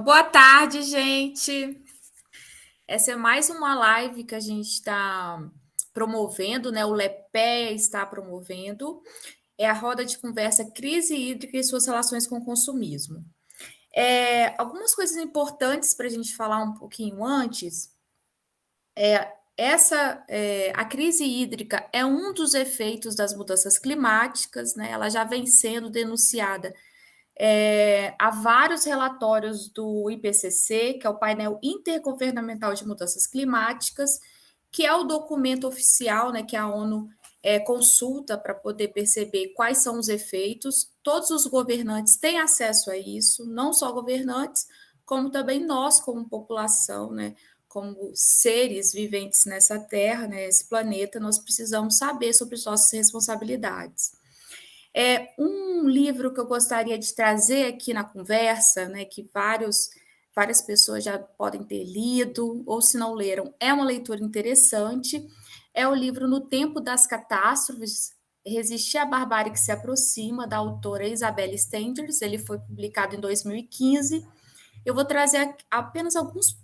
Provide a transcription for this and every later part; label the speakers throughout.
Speaker 1: Boa tarde, gente. Essa é mais uma live que a gente está promovendo, né? O LEPE está promovendo. É a roda de conversa Crise Hídrica e suas relações com o consumismo. Algumas coisas importantes para a gente falar um pouquinho antes. A crise hídrica é um dos efeitos das mudanças climáticas, né? Ela já vem sendo denunciada. Há vários relatórios do IPCC, que é o Painel Intergovernamental de Mudanças Climáticas, que é o documento oficial, né, que a ONU consulta para poder perceber quais são os efeitos. Todos os governantes têm acesso a isso, não só governantes, como também nós, como população, né, como seres viventes nessa Terra, né, esse planeta, nós precisamos saber sobre as nossas responsabilidades. Um livro que eu gostaria de trazer aqui na conversa, né, que várias pessoas já podem ter lido, ou se não leram, é uma leitura interessante, é o livro No Tempo das Catástrofes, Resistir à Barbárie que se Aproxima, da autora Isabelle Stengers. Ele foi publicado em 2015. Eu vou trazer apenas alguns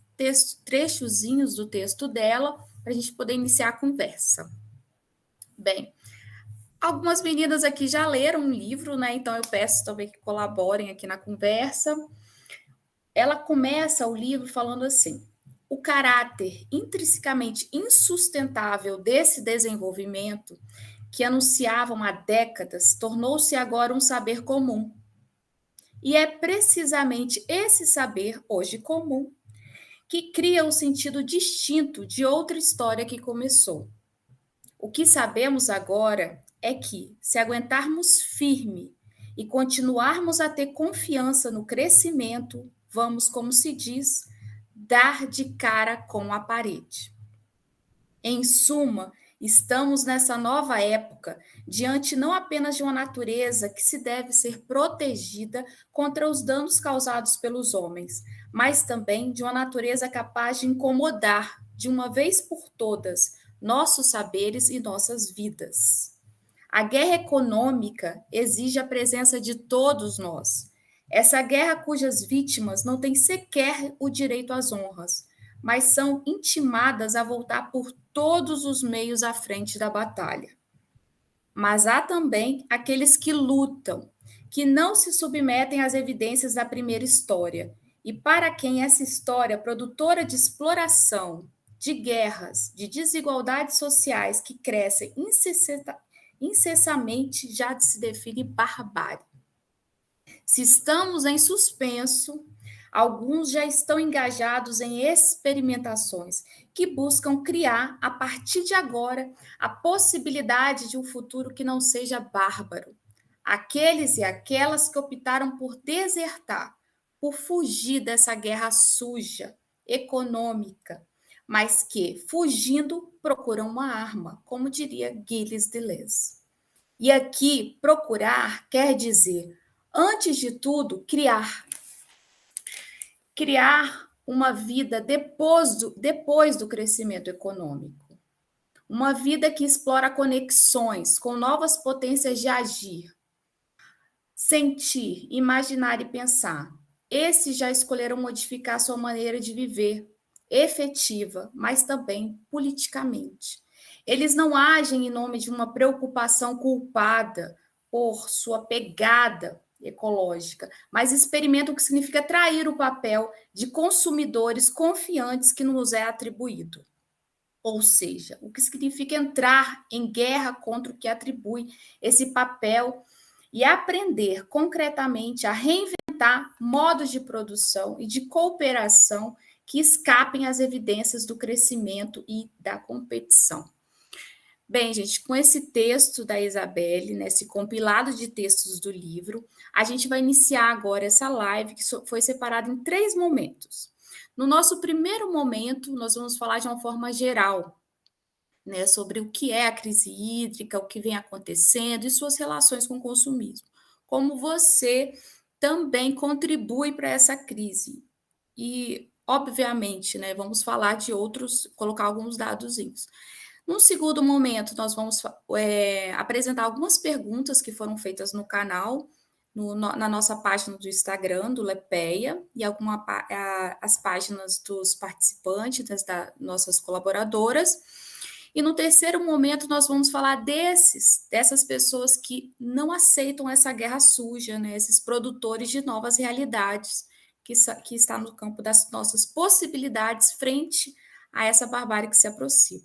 Speaker 1: trechozinhos do texto dela, para a gente poder iniciar a conversa. Bem, algumas meninas aqui já leram um livro, né? Então eu peço também que colaborem aqui na conversa. Ela começa o livro falando assim: o caráter intrinsecamente insustentável desse desenvolvimento, que anunciavam há décadas, tornou-se agora um saber comum. E é precisamente esse saber, hoje comum, que cria um sentido distinto de outra história que começou. O que sabemos agora é que, se aguentarmos firme e continuarmos a ter confiança no crescimento, vamos, como se diz, dar de cara com a parede. Em suma, estamos nessa nova época, diante não apenas de uma natureza que se deve ser protegida contra os danos causados pelos homens, mas também de uma natureza capaz de incomodar, de uma vez por todas, nossos saberes e nossas vidas. A guerra econômica exige a presença de todos nós. Essa guerra cujas vítimas não têm sequer o direito às honras, mas são intimadas a voltar por todos os meios à frente da batalha. Mas há também aqueles que lutam, que não se submetem às evidências da primeira história, e para quem essa história, produtora de exploração, de guerras, de desigualdades sociais que crescem incessantemente, já se define barbárie. Se estamos em suspenso, alguns já estão engajados em experimentações que buscam criar, a partir de agora, a possibilidade de um futuro que não seja bárbaro. Aqueles e aquelas que optaram por desertar, por fugir dessa guerra suja, econômica, mas que, fugindo, procuram uma arma, como diria Gilles Deleuze. E aqui, procurar quer dizer, antes de tudo, criar. Criar uma vida depois do crescimento econômico. Uma vida que explora conexões com novas potências de agir. Sentir, imaginar e pensar. Esses já escolheram modificar sua maneira de viver, efetiva, mas também politicamente. Eles não agem em nome de uma preocupação culpada por sua pegada ecológica, mas experimentam o que significa trair o papel de consumidores confiantes que nos é atribuído. Ou seja, o que significa entrar em guerra contra o que atribui esse papel e aprender concretamente a reinventar modos de produção e de cooperação que escapem às evidências do crescimento e da competição. Bem, gente, com esse texto da Isabelle, nesse compilado de textos do livro, a gente vai iniciar agora essa live que foi separada em 3 momentos. No nosso primeiro momento, nós vamos falar de uma forma geral, né, sobre o que é a crise hídrica, o que vem acontecendo e suas relações com o consumismo. Como você também contribui para essa crise. E, obviamente, né, vamos falar de outros, colocar alguns dadozinhos. Num segundo momento, nós vamos apresentar algumas perguntas que foram feitas no canal, na nossa página do Instagram, do Lepeia, e as páginas dos participantes, das nossas colaboradoras. E no terceiro momento, nós vamos falar dessas pessoas que não aceitam essa guerra suja, né? Esses produtores de novas realidades, que está no campo das nossas possibilidades frente a essa barbárie que se aproxima.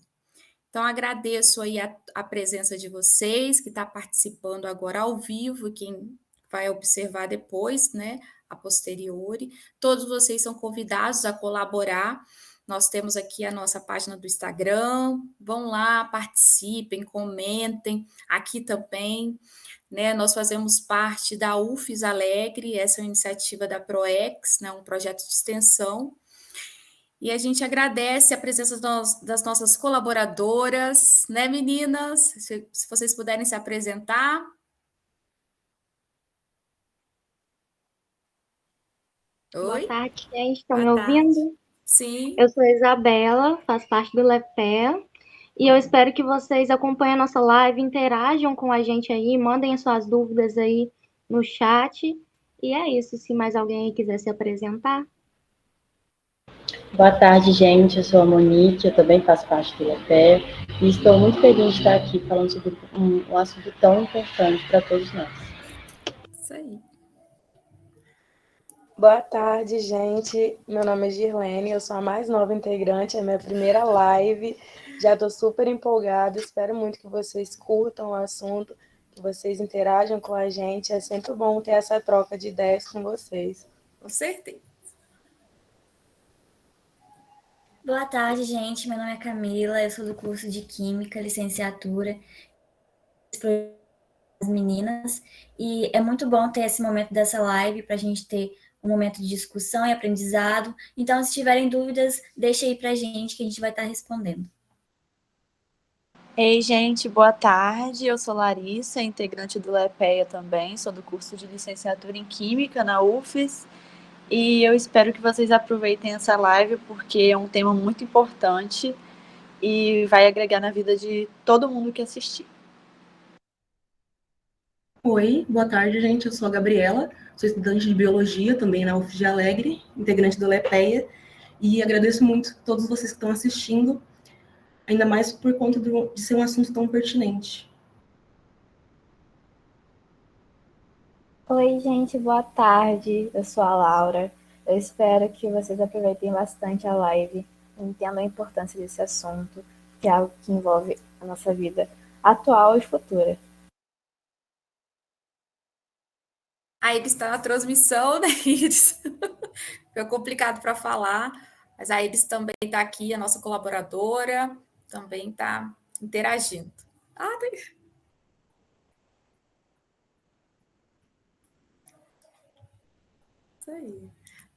Speaker 1: Então, agradeço aí a presença de vocês, que está participando agora ao vivo, quem vai observar depois, né, a posteriori. Todos vocês são convidados a colaborar. Nós temos aqui a nossa página do Instagram. Vão lá, participem, comentem. Aqui também, né, nós fazemos parte da UFES Alegre, essa é uma iniciativa da ProEx, né, um projeto de extensão. E a gente agradece a presença das nossas colaboradoras, né, meninas? Se vocês puderem se apresentar.
Speaker 2: Boa
Speaker 1: Oi,
Speaker 2: tarde, gente. Estão
Speaker 1: boa
Speaker 2: me
Speaker 1: tarde.
Speaker 2: ouvindo?
Speaker 1: Sim,
Speaker 2: Eu sou a Isabela, faço parte do Lepea. E eu espero que vocês acompanhem a nossa live, interajam com a gente aí, mandem as suas dúvidas aí no chat. E é isso, se mais alguém aí quiser se apresentar.
Speaker 3: Boa tarde, gente. Eu sou a Monique, eu também faço parte do IAPE e estou muito feliz de estar aqui falando sobre um assunto tão importante para todos nós.
Speaker 1: isso aí.
Speaker 4: Boa tarde, gente. Meu nome é Girlene, eu sou a mais nova integrante, é a minha primeira live. Já estou super empolgada, espero muito que vocês curtam o assunto, que vocês interajam com a gente. É sempre bom ter essa troca de ideias com vocês.
Speaker 1: Com certeza.
Speaker 5: Boa tarde, gente. Meu nome é Camila, eu sou do curso de Química, licenciatura das meninas, e é muito bom ter esse momento dessa live para a gente ter um momento de discussão e aprendizado. Então, se tiverem dúvidas, deixa aí para a gente que a gente vai estar respondendo.
Speaker 6: Ei, gente, boa tarde. Eu sou Larissa, integrante do LEPEA também, sou do curso de licenciatura em Química na UFES. E eu espero que vocês aproveitem essa live, porque é um tema muito importante e vai agregar na vida de todo mundo que assistir.
Speaker 7: Oi, boa tarde, gente. Eu sou a Gabriela, sou estudante de Biologia também na UFG Alegre, integrante do LEPEA, e agradeço muito a todos vocês que estão assistindo, ainda mais por conta de ser um assunto tão pertinente.
Speaker 8: Oi, gente, boa tarde. Eu sou a Laura. Eu espero que vocês aproveitem bastante a live, entendam a importância desse assunto, que é algo que envolve a nossa vida atual e futura.
Speaker 1: A Iris está na transmissão, né, Iris? Foi complicado para falar, mas a Iris também está aqui, a nossa colaboradora, também está interagindo. Isso aí.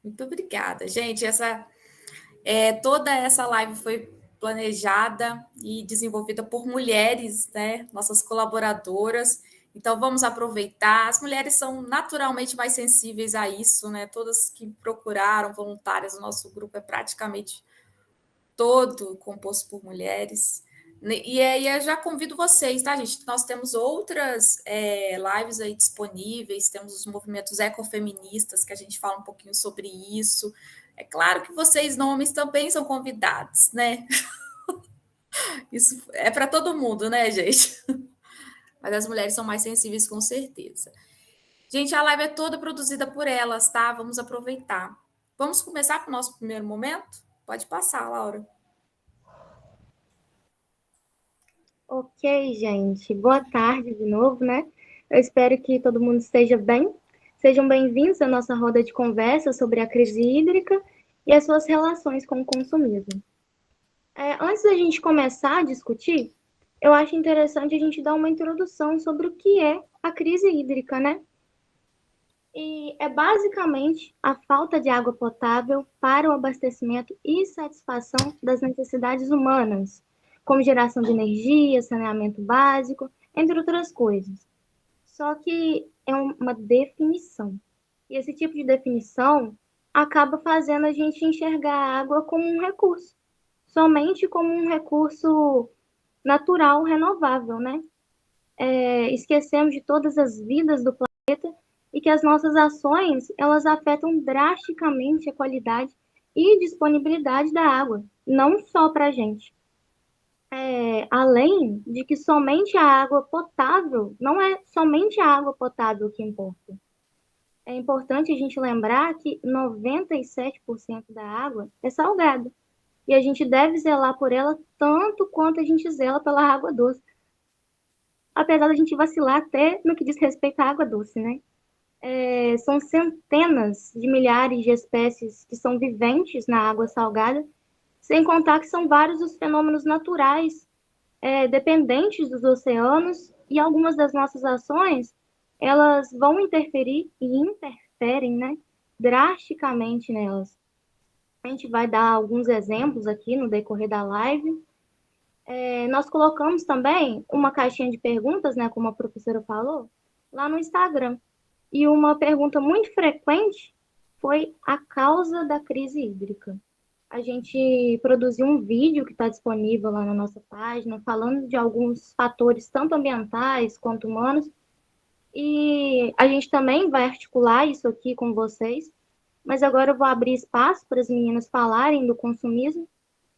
Speaker 1: Muito obrigada, gente. Toda essa live foi planejada e desenvolvida por mulheres, né? Nossas colaboradoras. Então, vamos aproveitar. As mulheres são naturalmente mais sensíveis a isso, né? Todas que procuraram voluntárias, o nosso grupo é praticamente todo composto por mulheres. E aí eu já convido vocês, tá, gente? Nós temos outras lives aí disponíveis, temos os movimentos ecofeministas, que a gente fala um pouquinho sobre isso. É claro que vocês, homens, também são convidados, né? Isso é para todo mundo, né, gente? Mas as mulheres são mais sensíveis, com certeza. Gente, a live é toda produzida por elas, tá? Vamos aproveitar. Vamos começar com o nosso primeiro momento? Pode passar, Laura.
Speaker 2: Ok, gente. Boa tarde de novo, né? Eu espero que todo mundo esteja bem. Sejam bem-vindos à nossa roda de conversa sobre a crise hídrica e as suas relações com o consumismo. Antes da gente começar a discutir, eu acho interessante a gente dar uma introdução sobre o que é a crise hídrica, né? E é basicamente a falta de água potável para o abastecimento e satisfação das necessidades humanas, como geração de energia, saneamento básico, entre outras coisas. Só que é uma definição. E esse tipo de definição acaba fazendo a gente enxergar a água como um recurso, somente como um recurso natural, renovável, né? Esquecemos de todas as vidas do planeta e que as nossas ações, elas afetam drasticamente a qualidade e disponibilidade da água, não só para a gente. Além de que somente a água potável, não é somente a água potável que importa. É importante a gente lembrar que 97% da água é salgada. E a gente deve zelar por ela tanto quanto a gente zela pela água doce. Apesar da gente vacilar até no que diz respeito à água doce, né? São centenas de milhares de espécies que são viventes na água salgada, sem contar que são vários os fenômenos naturais dependentes dos oceanos, e algumas das nossas ações, elas vão interferir e interferem, né, drasticamente nelas. A gente vai dar alguns exemplos aqui no decorrer da live. Nós colocamos também uma caixinha de perguntas, né, como a professora falou, lá no Instagram. E uma pergunta muito frequente foi a causa da crise hídrica. A gente produziu um vídeo que está disponível lá na nossa página, falando de alguns fatores, tanto ambientais quanto humanos, e a gente também vai articular isso aqui com vocês, mas agora eu vou abrir espaço para as meninas falarem do consumismo,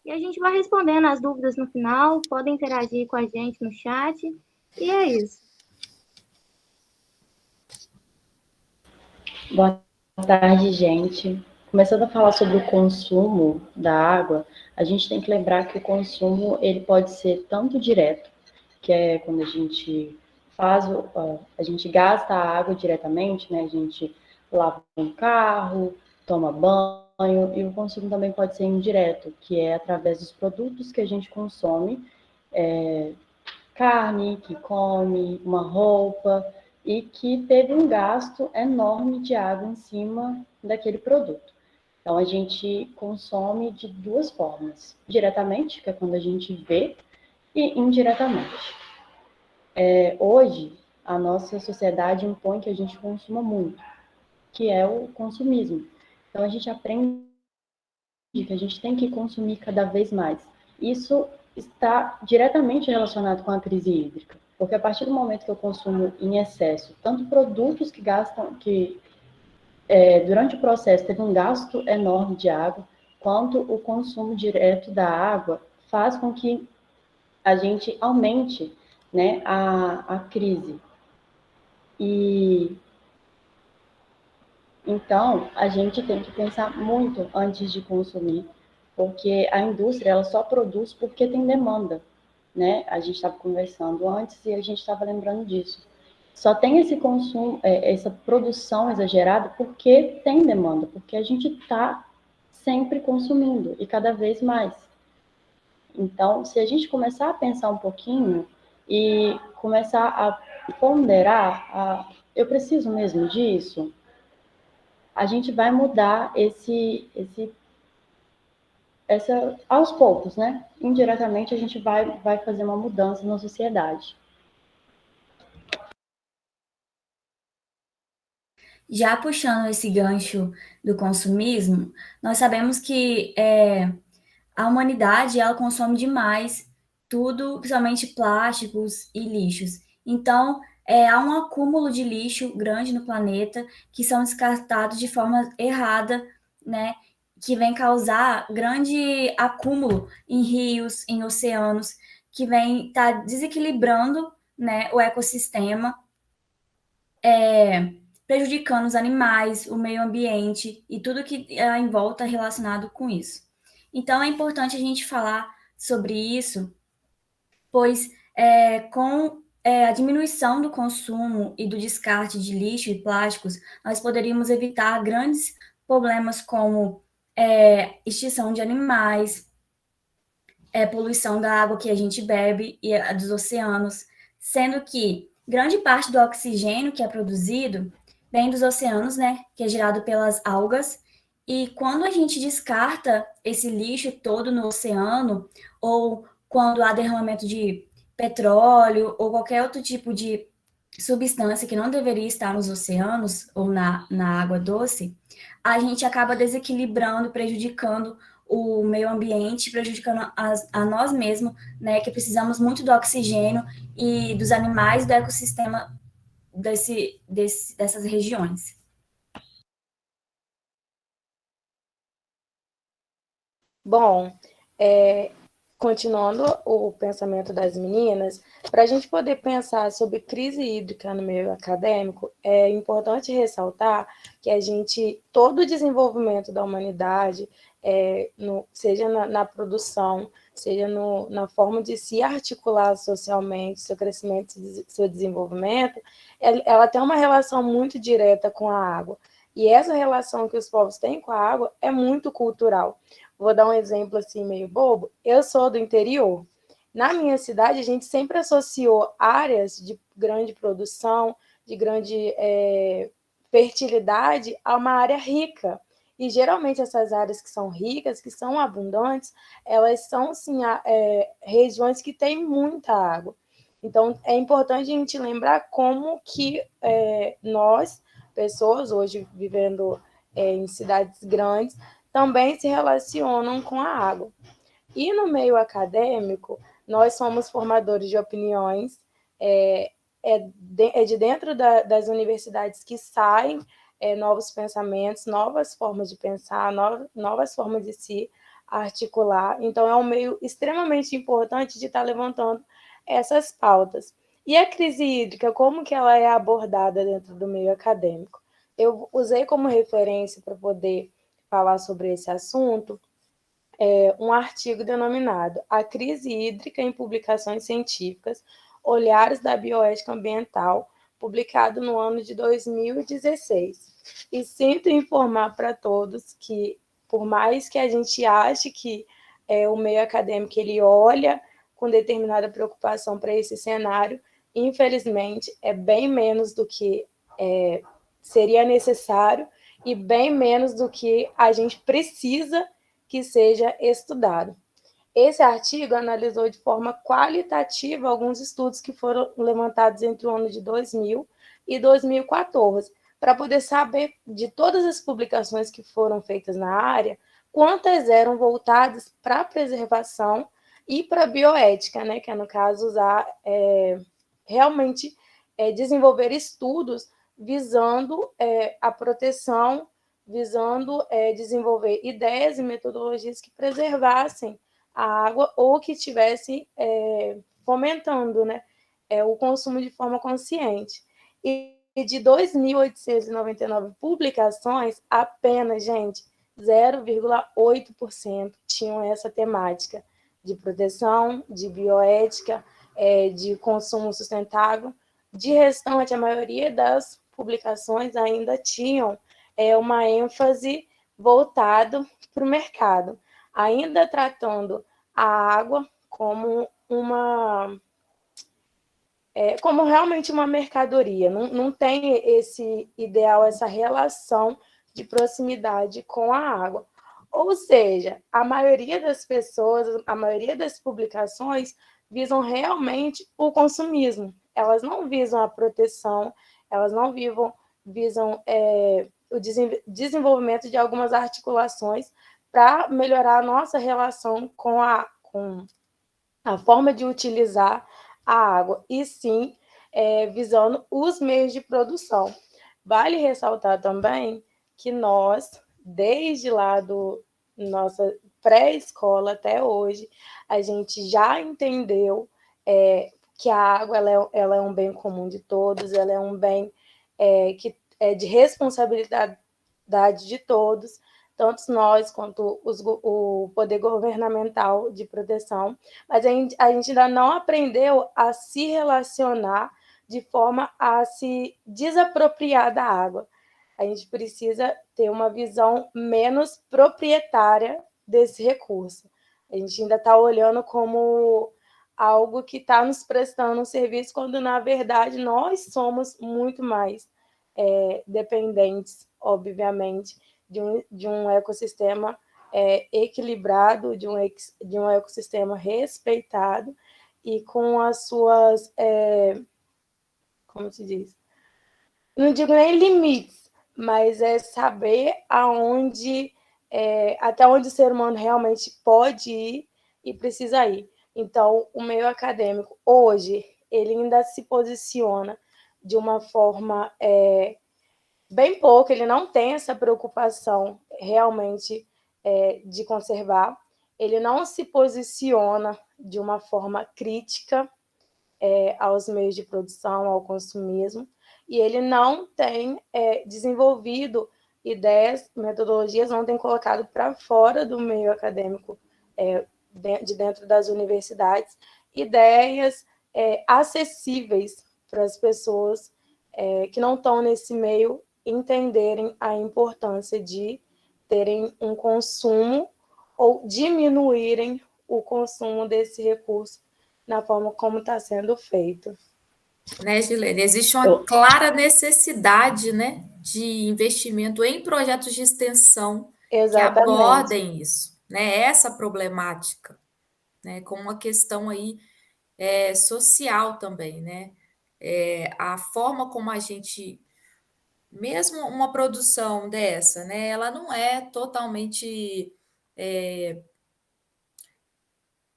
Speaker 2: e a gente vai respondendo as dúvidas no final, podem interagir com a gente no chat, e é isso.
Speaker 3: Boa tarde, gente. Começando a falar sobre o consumo da água, a gente tem que lembrar que o consumo ele pode ser tanto direto, que é quando a gente a gente gasta a água diretamente, né? A gente lava um carro, toma banho, e o consumo também pode ser indireto, que é através dos produtos que a gente consome, carne, que come, uma roupa, e que teve um gasto enorme de água em cima daquele produto. Então, a gente consome de duas formas. Diretamente, que é quando a gente vê, e indiretamente. Hoje, a nossa sociedade impõe que a gente consuma muito, que é o consumismo. Então, a gente aprende que a gente tem que consumir cada vez mais. Isso está diretamente relacionado com a crise hídrica, porque a partir do momento que eu consumo em excesso, tanto produtos que durante o processo teve um gasto enorme de água, quanto o consumo direto da água faz com que a gente aumente, né, a crise. E então a gente tem que pensar muito antes de consumir, porque a indústria ela só produz porque tem demanda, né? A gente estava conversando antes e a gente estava lembrando disso. Só tem esse consumo, essa produção exagerada porque tem demanda, porque a gente está sempre consumindo e cada vez mais. Então, se a gente começar a pensar um pouquinho e começar a ponderar, eu preciso mesmo disso, a gente vai mudar aos poucos, né? Indiretamente a gente vai fazer uma mudança na sociedade.
Speaker 5: Já puxando esse gancho do consumismo, nós sabemos que a humanidade ela consome demais tudo, principalmente plásticos e lixos. Então, há um acúmulo de lixo grande no planeta que são descartados de forma errada, né? Que vem causar grande acúmulo em rios, em oceanos, que vem estar desequilibrando, né, o ecossistema, prejudicando os animais, o meio ambiente e tudo que em volta relacionado com isso. Então, é importante a gente falar sobre isso, pois com a diminuição do consumo e do descarte de lixo e plásticos, nós poderíamos evitar grandes problemas como extinção de animais, poluição da água que a gente bebe e a dos oceanos, sendo que grande parte do oxigênio que é produzido vem dos oceanos, né, que é gerado pelas algas, e quando a gente descarta esse lixo todo no oceano, ou quando há derramamento de petróleo, ou qualquer outro tipo de substância que não deveria estar nos oceanos, ou na água doce, a gente acaba desequilibrando, prejudicando o meio ambiente, prejudicando a nós mesmos, né, que precisamos muito do oxigênio e dos animais do ecossistema dessas regiões.
Speaker 4: Bom, continuando o pensamento das meninas, para a gente poder pensar sobre crise hídrica no meio acadêmico, é importante ressaltar que todo o desenvolvimento da humanidade, seja na produção, seja na forma de se articular socialmente, seu crescimento, seu desenvolvimento, ela tem uma relação muito direta com a água. E essa relação que os povos têm com a água é muito cultural. Vou dar um exemplo assim meio bobo. Eu sou do interior. Na minha cidade, a gente sempre associou áreas de grande produção, de grande fertilidade, a uma área rica. E geralmente essas áreas que são ricas, que são abundantes, elas são sim, regiões que têm muita água. Então, é importante a gente lembrar como que nós, pessoas hoje vivendo em cidades grandes, também se relacionam com a água. E no meio acadêmico, nós somos formadores de opiniões, de dentro das universidades que saem novos pensamentos, novas formas de pensar, novas formas de se articular. Então, é um meio extremamente importante de estar levantando essas pautas. E a crise hídrica, como que ela é abordada dentro do meio acadêmico? Eu usei como referência para poder falar sobre esse assunto um artigo denominado A Crise Hídrica em Publicações Científicas, Olhares da Bioética Ambiental, publicado no ano de 2016. E sinto informar para todos que, por mais que a gente ache que o meio acadêmico ele olha com determinada preocupação para esse cenário, infelizmente é bem menos do que seria necessário e bem menos do que a gente precisa que seja estudado. Esse artigo analisou de forma qualitativa alguns estudos que foram levantados entre o ano de 2000 e 2014, para poder saber de todas as publicações que foram feitas na área, quantas eram voltadas para a preservação e para a bioética, né, que é, no caso, usar realmente desenvolver estudos visando a proteção, visando desenvolver ideias e metodologias que preservassem a água ou que estivessem fomentando, né, o consumo de forma consciente. E de 2.899 publicações, apenas, gente, 0,8% tinham essa temática de proteção, de bioética, de consumo sustentável. De restante, a maioria das publicações ainda tinham uma ênfase voltada para o mercado, ainda tratando a água como como realmente uma mercadoria. Não tem esse ideal, essa relação de proximidade com a água. Ou seja, a maioria das pessoas, a maioria das publicações visam realmente o consumismo. Elas não visam a proteção, elas não visam o desenvolvimento de algumas articulações para melhorar a nossa relação com a forma de utilizar a água, e sim visando os meios de produção. Vale ressaltar também que nós, desde lá do nossa pré-escola até hoje, a gente já entendeu que a água ela é um bem comum de todos, ela é um bem que é de responsabilidade de todos, tanto nós quanto o poder governamental de proteção, mas a gente ainda não aprendeu a se relacionar de forma a se desapropriar da água. A gente precisa ter uma visão menos proprietária desse recurso. A gente ainda está olhando como algo que está nos prestando um serviço, quando, na verdade, nós somos muito mais dependentes, obviamente, de um ecossistema equilibrado, de um ecossistema respeitado e com as suas, como se diz? Não digo nem limites, mas saber até onde o ser humano realmente pode ir e precisa ir. Então, o meio acadêmico, hoje, ele ainda se posiciona de uma forma bem pouco, ele não tem essa preocupação realmente de conservar, ele não se posiciona de uma forma crítica aos meios de produção, ao consumismo, e ele não tem desenvolvido ideias, metodologias, não tem colocado para fora do meio acadêmico, de dentro das universidades, ideias acessíveis para as pessoas que não estão nesse meio entenderem a importância de terem um consumo ou diminuírem o consumo desse recurso na forma como está sendo feito.
Speaker 1: Né, Gilene? Existe uma clara necessidade, né, de investimento em projetos de extensão que abordem isso, né, essa problemática, né, como uma questão aí social também, né? A forma como a gente, mesmo uma produção dessa, né, ela não é totalmente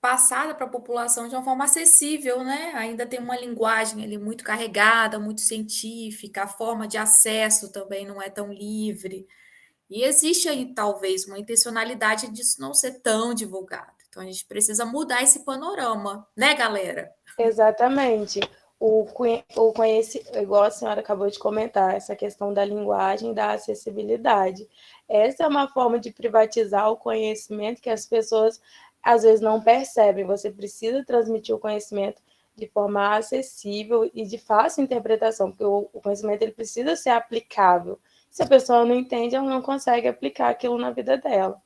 Speaker 1: passada para a população de uma forma acessível, né? Ainda tem uma linguagem ali muito carregada, muito científica, a forma de acesso também não é tão livre. E existe aí talvez uma intencionalidade disso não ser tão divulgado. Então a gente precisa mudar esse panorama, né, galera?
Speaker 4: Exatamente. Igual a senhora acabou de comentar, essa questão da linguagem, da acessibilidade. Essa é uma forma de privatizar o conhecimento que as pessoas às vezes não percebem. Você precisa transmitir o conhecimento de forma acessível e de fácil interpretação, porque o conhecimento ele precisa ser aplicável. Se a pessoa não entende, ela não consegue aplicar aquilo na vida dela.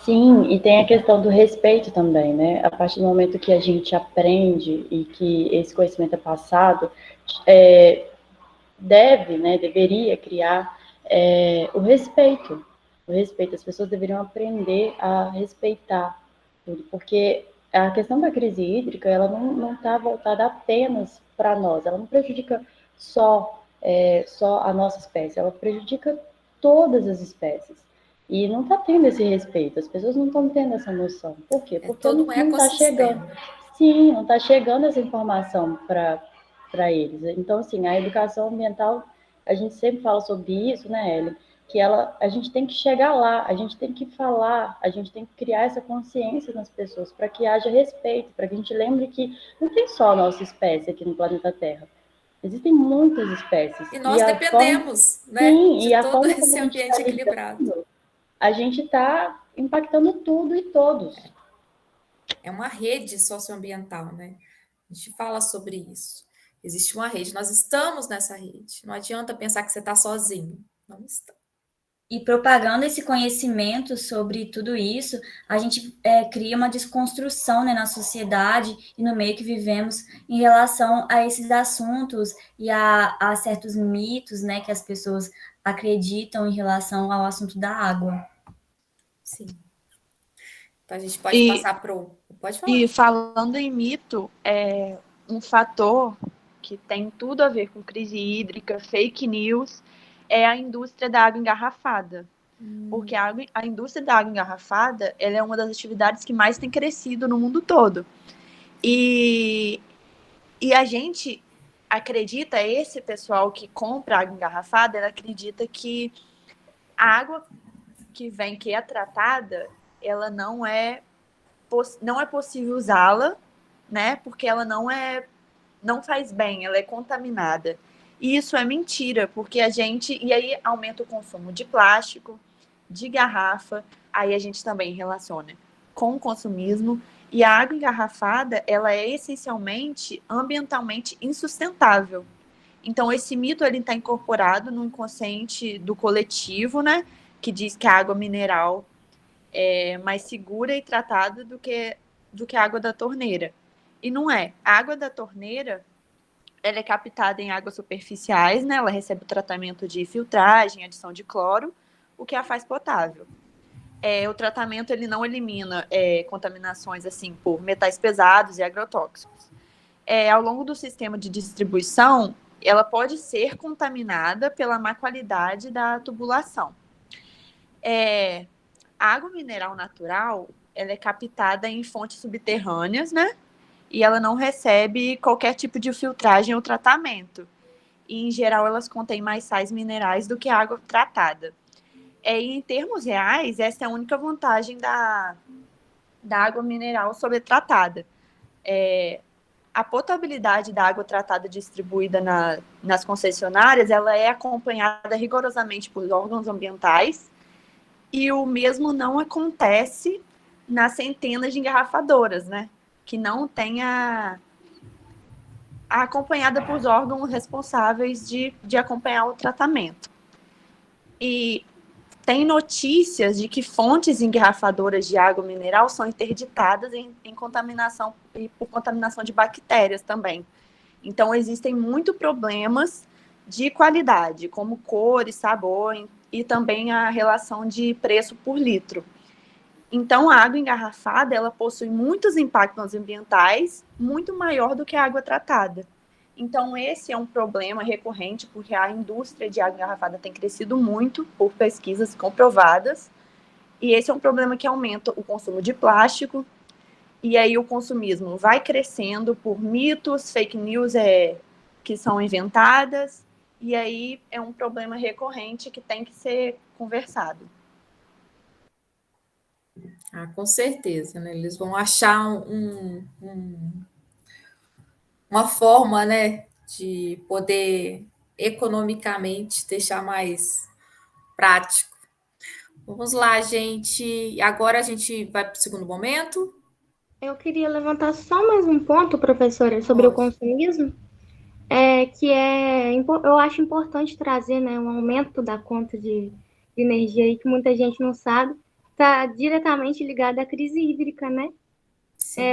Speaker 3: Sim, e tem a questão do respeito também, né? A partir do momento que a gente aprende e que esse conhecimento é passado, deveria criar o respeito. O respeito, as pessoas deveriam aprender a respeitar tudo, porque a questão da crise hídrica, ela não está voltada apenas para nós, ela não prejudica só a nossa espécie, ela prejudica todas as espécies. E não está tendo esse respeito, as pessoas não estão tendo essa noção. Por quê? Porque não está chegando. Sim, não está chegando essa informação para eles. Então, assim, a educação ambiental, a gente sempre fala sobre isso, né, Ellen? Que a gente tem que chegar lá, a gente tem que falar, a gente tem que criar essa consciência nas pessoas para que haja respeito, para que a gente lembre que não tem só a nossa espécie aqui no planeta Terra. Existem muitas espécies.
Speaker 1: E nós dependemos, né, de todo esse ambiente equilibrado.
Speaker 3: A gente está impactando tudo e todos.
Speaker 1: É uma rede socioambiental, né? A gente fala sobre isso. Existe uma rede, nós estamos nessa rede. Não adianta pensar que você está sozinho. Não está.
Speaker 5: E propagando esse conhecimento sobre tudo isso, a gente cria uma desconstrução, né, na sociedade e no meio que vivemos em relação a esses assuntos e a certos mitos, né, que as pessoas acreditam em relação ao assunto da água.
Speaker 1: Sim. Então a gente pode passar para o... Pode falar.
Speaker 6: E falando em mito, um fator que tem tudo a ver com crise hídrica, fake news, é a indústria da água engarrafada. Porque a indústria da água engarrafada, ela é uma das atividades que mais tem crescido no mundo todo. E a gente acredita, esse pessoal que compra água engarrafada, ela acredita que a água que vem, que é tratada, ela não é possível usá-la, né? Porque ela não faz bem, ela é contaminada. E isso é mentira, porque e aí aumenta o consumo de plástico, de garrafa, aí a gente também relaciona com o consumismo, e a água engarrafada, ela é essencialmente ambientalmente insustentável. Então, esse mito ele está incorporado no inconsciente do coletivo, né, que diz que a água mineral é mais segura e tratada do que a água da torneira. E não é. A água da torneira, ela é captada em águas superficiais, né? Ela recebe o tratamento de filtragem, adição de cloro, o que a faz potável. O tratamento ele não elimina contaminações assim por metais pesados e agrotóxicos. Ao longo do sistema de distribuição, ela pode ser contaminada pela má qualidade da tubulação. A água mineral natural, ela é captada em fontes subterrâneas, né? e ela não recebe qualquer tipo de filtragem ou tratamento. E, em geral, elas contêm mais sais minerais do que a água tratada. E, em termos reais, essa é a única vantagem da água mineral sobretratada. A potabilidade da água tratada distribuída nas concessionárias, ela é acompanhada rigorosamente por órgãos ambientais, e o mesmo não acontece nas centenas de engarrafadoras, né? Que não tem a acompanhada por órgãos responsáveis de acompanhar o tratamento. E tem notícias de que fontes engarrafadoras de água mineral são interditadas em contaminação e por contaminação de bactérias também. Então, existem muitos problemas de qualidade, como cor e sabor, e também a relação de preço por litro. Então, a água engarrafada, ela possui muitos impactos ambientais, muito maior do que a água tratada. Então, esse é um problema recorrente, porque a indústria de água engarrafada tem crescido muito por pesquisas comprovadas, e esse é um problema que aumenta o consumo de plástico, e aí o consumismo vai crescendo por mitos, fake news que são inventadas, e aí é um problema recorrente que tem que ser conversado.
Speaker 1: Com certeza, né? Eles vão achar uma forma, né, de poder economicamente deixar mais prático. Vamos lá, gente. Agora a gente vai para o segundo momento.
Speaker 2: Eu queria levantar só mais um ponto, professora, sobre o consumismo, eu acho importante trazer, né, um aumento da conta de energia aí, que muita gente não sabe, está diretamente ligado à crise hídrica, né?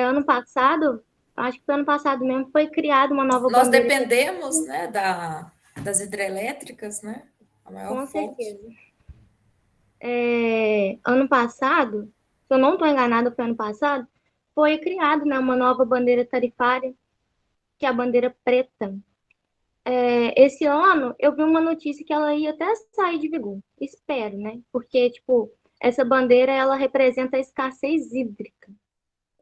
Speaker 2: Ano passado, acho que foi ano passado mesmo, foi criada uma nova
Speaker 1: Nós
Speaker 2: bandeira.
Speaker 1: dependemos, né, das hidrelétricas, né? A maior
Speaker 2: Com
Speaker 1: fonte.
Speaker 2: certeza. Ano passado, se eu não estou enganada, foi ano passado, foi criada, né, uma nova bandeira tarifária, que é a bandeira preta. Esse ano, eu vi uma notícia que ela ia até sair de vigor. Espero, né? Porque, tipo, essa bandeira, ela representa a escassez hídrica.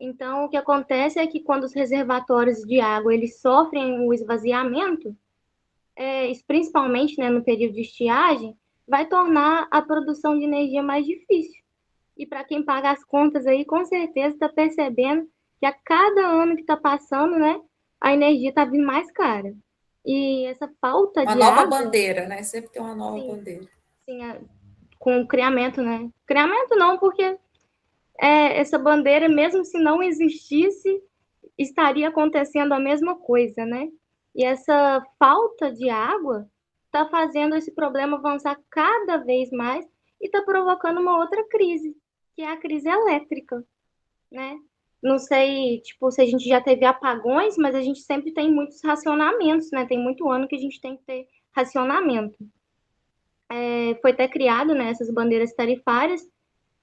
Speaker 2: Então, o que acontece é que quando os reservatórios de água, eles sofrem o esvaziamento, isso principalmente, né, no período de estiagem, vai tornar a produção de energia mais difícil. E para quem paga as contas aí, com certeza está percebendo que a cada ano que está passando, né, a energia está vindo mais cara. E essa falta de
Speaker 1: nova
Speaker 2: água...
Speaker 1: bandeira, né? Sempre tem uma nova bandeira.
Speaker 2: Sim, com o criamento, né? Criamento não, porque essa bandeira, mesmo se não existisse, estaria acontecendo a mesma coisa, né? E essa falta de água está fazendo esse problema avançar cada vez mais e está provocando uma outra crise, que é a crise elétrica, né? Não sei, tipo, se a gente já teve apagões, mas a gente sempre tem muitos racionamentos, né? Tem muito ano que a gente tem que ter racionamento. Foi até criado, né, essas bandeiras tarifárias,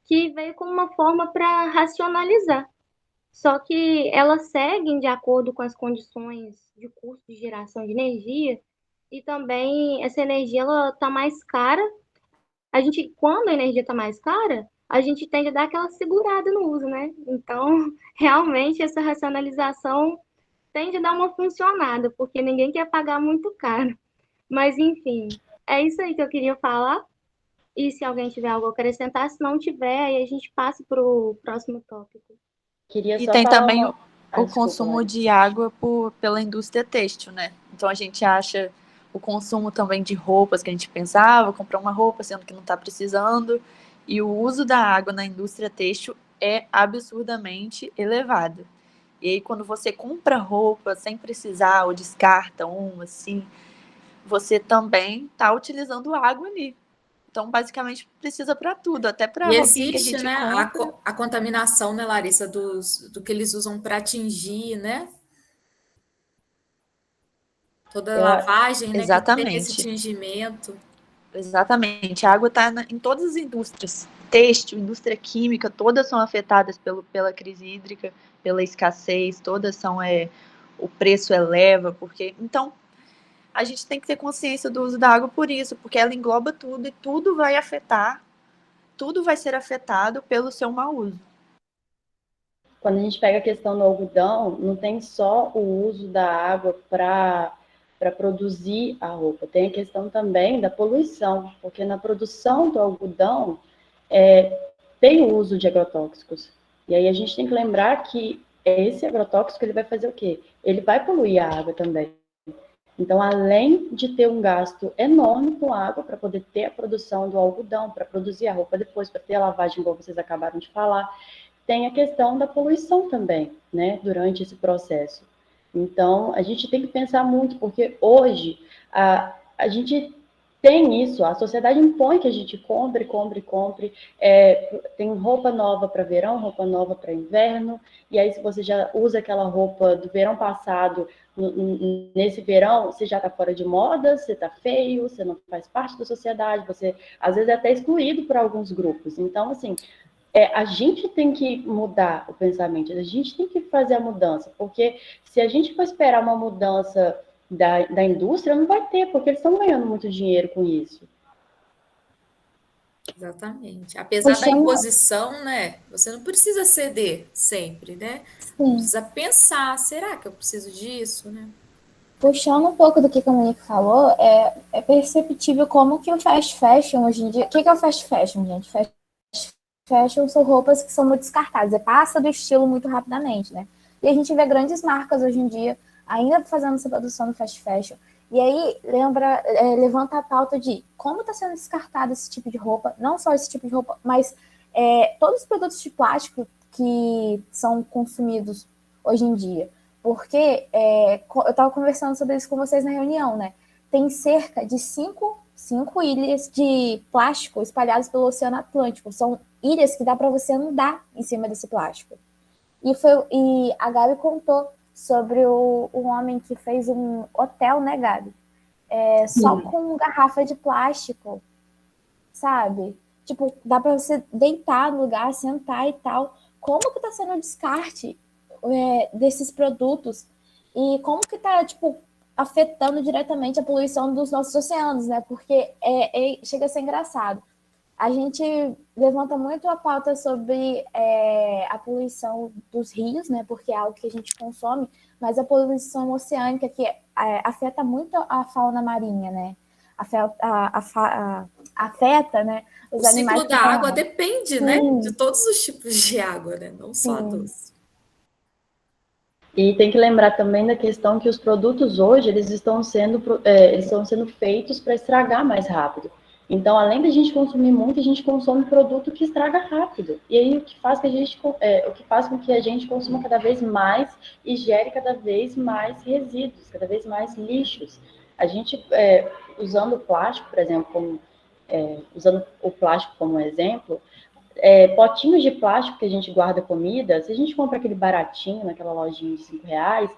Speaker 2: que veio como uma forma para racionalizar. Só que elas seguem de acordo com as condições de custo de geração de energia, e também essa energia ela está mais cara. Quando a energia está mais cara, a gente tende a dar aquela segurada no uso, né? Então, realmente, essa racionalização tende a dar uma funcionada, porque ninguém quer pagar muito caro. Mas, enfim, é isso aí que eu queria falar. E se alguém tiver algo a acrescentar, se não tiver, aí a gente passa para o próximo tópico.
Speaker 6: E tem também o consumo de água pela indústria têxtil, né? Então a gente acha o consumo também de roupas, que a gente pensava, comprar uma roupa sendo que não está precisando, e o uso da água na indústria têxtil é absurdamente elevado. E aí quando você compra roupa sem precisar ou descarta assim, você também está utilizando água ali. Então, basicamente, precisa para tudo, até para a roupinha que a gente compra.
Speaker 1: A contaminação, né, Larissa, do que eles usam para atingir, né? Toda lavagem, né, que tem esse tingimento.
Speaker 6: Exatamente. A água está em todas as indústrias. Têxtil, indústria química, todas são afetadas pela crise hídrica, pela escassez, todas são... o preço eleva, porque... Então, a gente tem que ter consciência do uso da água por isso, porque ela engloba tudo e tudo vai ser afetado pelo seu mau uso.
Speaker 3: quando a gente pega a questão do algodão, não tem só o uso da água para produzir a roupa, tem a questão também da poluição, porque na produção do algodão tem o uso de agrotóxicos. E aí a gente tem que lembrar que esse agrotóxico ele vai fazer o quê? Ele vai poluir a água também. Então, além de ter um gasto enorme com água para poder ter a produção do algodão, para produzir a roupa depois, para ter a lavagem, igual vocês acabaram de falar, tem a questão da poluição também, né, durante esse processo. Então, a gente tem que pensar muito, porque hoje a gente tem isso, a sociedade impõe que a gente compre. Tem roupa nova para verão, roupa nova para inverno, e aí se você já usa aquela roupa do verão passado, nesse verão, você já está fora de moda, você está feio, você não faz parte da sociedade, você às vezes é até excluído por alguns grupos. Então, assim, a gente tem que mudar o pensamento, a gente tem que fazer a mudança, porque se a gente for esperar uma mudança da indústria, não vai ter, porque eles estão ganhando muito dinheiro com isso.
Speaker 1: Exatamente. Apesar da
Speaker 8: Puxando,
Speaker 1: imposição, né? Você não precisa ceder sempre, né?
Speaker 8: sim,
Speaker 1: Precisa pensar, será que eu preciso disso, né?
Speaker 8: puxando um pouco do que a Monique falou, é perceptível como que o fast fashion hoje em dia... O que é o fast fashion, gente? Fast fashion são roupas que são muito descartadas, passa do estilo muito rapidamente, né? E a gente vê grandes marcas hoje em dia ainda fazendo essa produção do fast fashion. E aí levanta a pauta de como está sendo descartado esse tipo de roupa, não só esse tipo de roupa, mas todos os produtos de plástico que são consumidos hoje em dia. Porque eu estava conversando sobre isso com vocês na reunião, né? Tem cerca de 5 ilhas de plástico espalhadas pelo Oceano Atlântico. São ilhas que dá para você andar em cima desse plástico. E a Gabi contou sobre um homem que fez um hotel, né, Gabi? Só com garrafa de plástico, sabe? Tipo, dá para você deitar no lugar, sentar e tal. Como que tá sendo o descarte desses produtos? E como que tá, tipo, afetando diretamente a poluição dos nossos oceanos, né? Porque chega a ser engraçado. A gente levanta muito a pauta sobre a poluição dos rios, né? Porque é algo que a gente consome, mas a poluição oceânica que afeta muito a fauna marinha, né? Afeta, né? Os
Speaker 1: O
Speaker 8: animais
Speaker 1: ciclo da
Speaker 8: estão
Speaker 1: água
Speaker 8: lá.
Speaker 1: depende, né? De todos os tipos de água, né? Não só a
Speaker 8: Sim.
Speaker 1: doce.
Speaker 3: E tem que lembrar também da questão que os produtos hoje, eles estão sendo feitos para estragar mais rápido. Então, além da gente consumir muito, a gente consome produto que estraga rápido. E aí, o que faz com que a gente consuma cada vez mais e gere cada vez mais resíduos, cada vez mais lixos. A gente, usando o plástico, por exemplo, usando o plástico como exemplo, potinhos de plástico que a gente guarda comida, se a gente compra aquele baratinho naquela lojinha de R$5,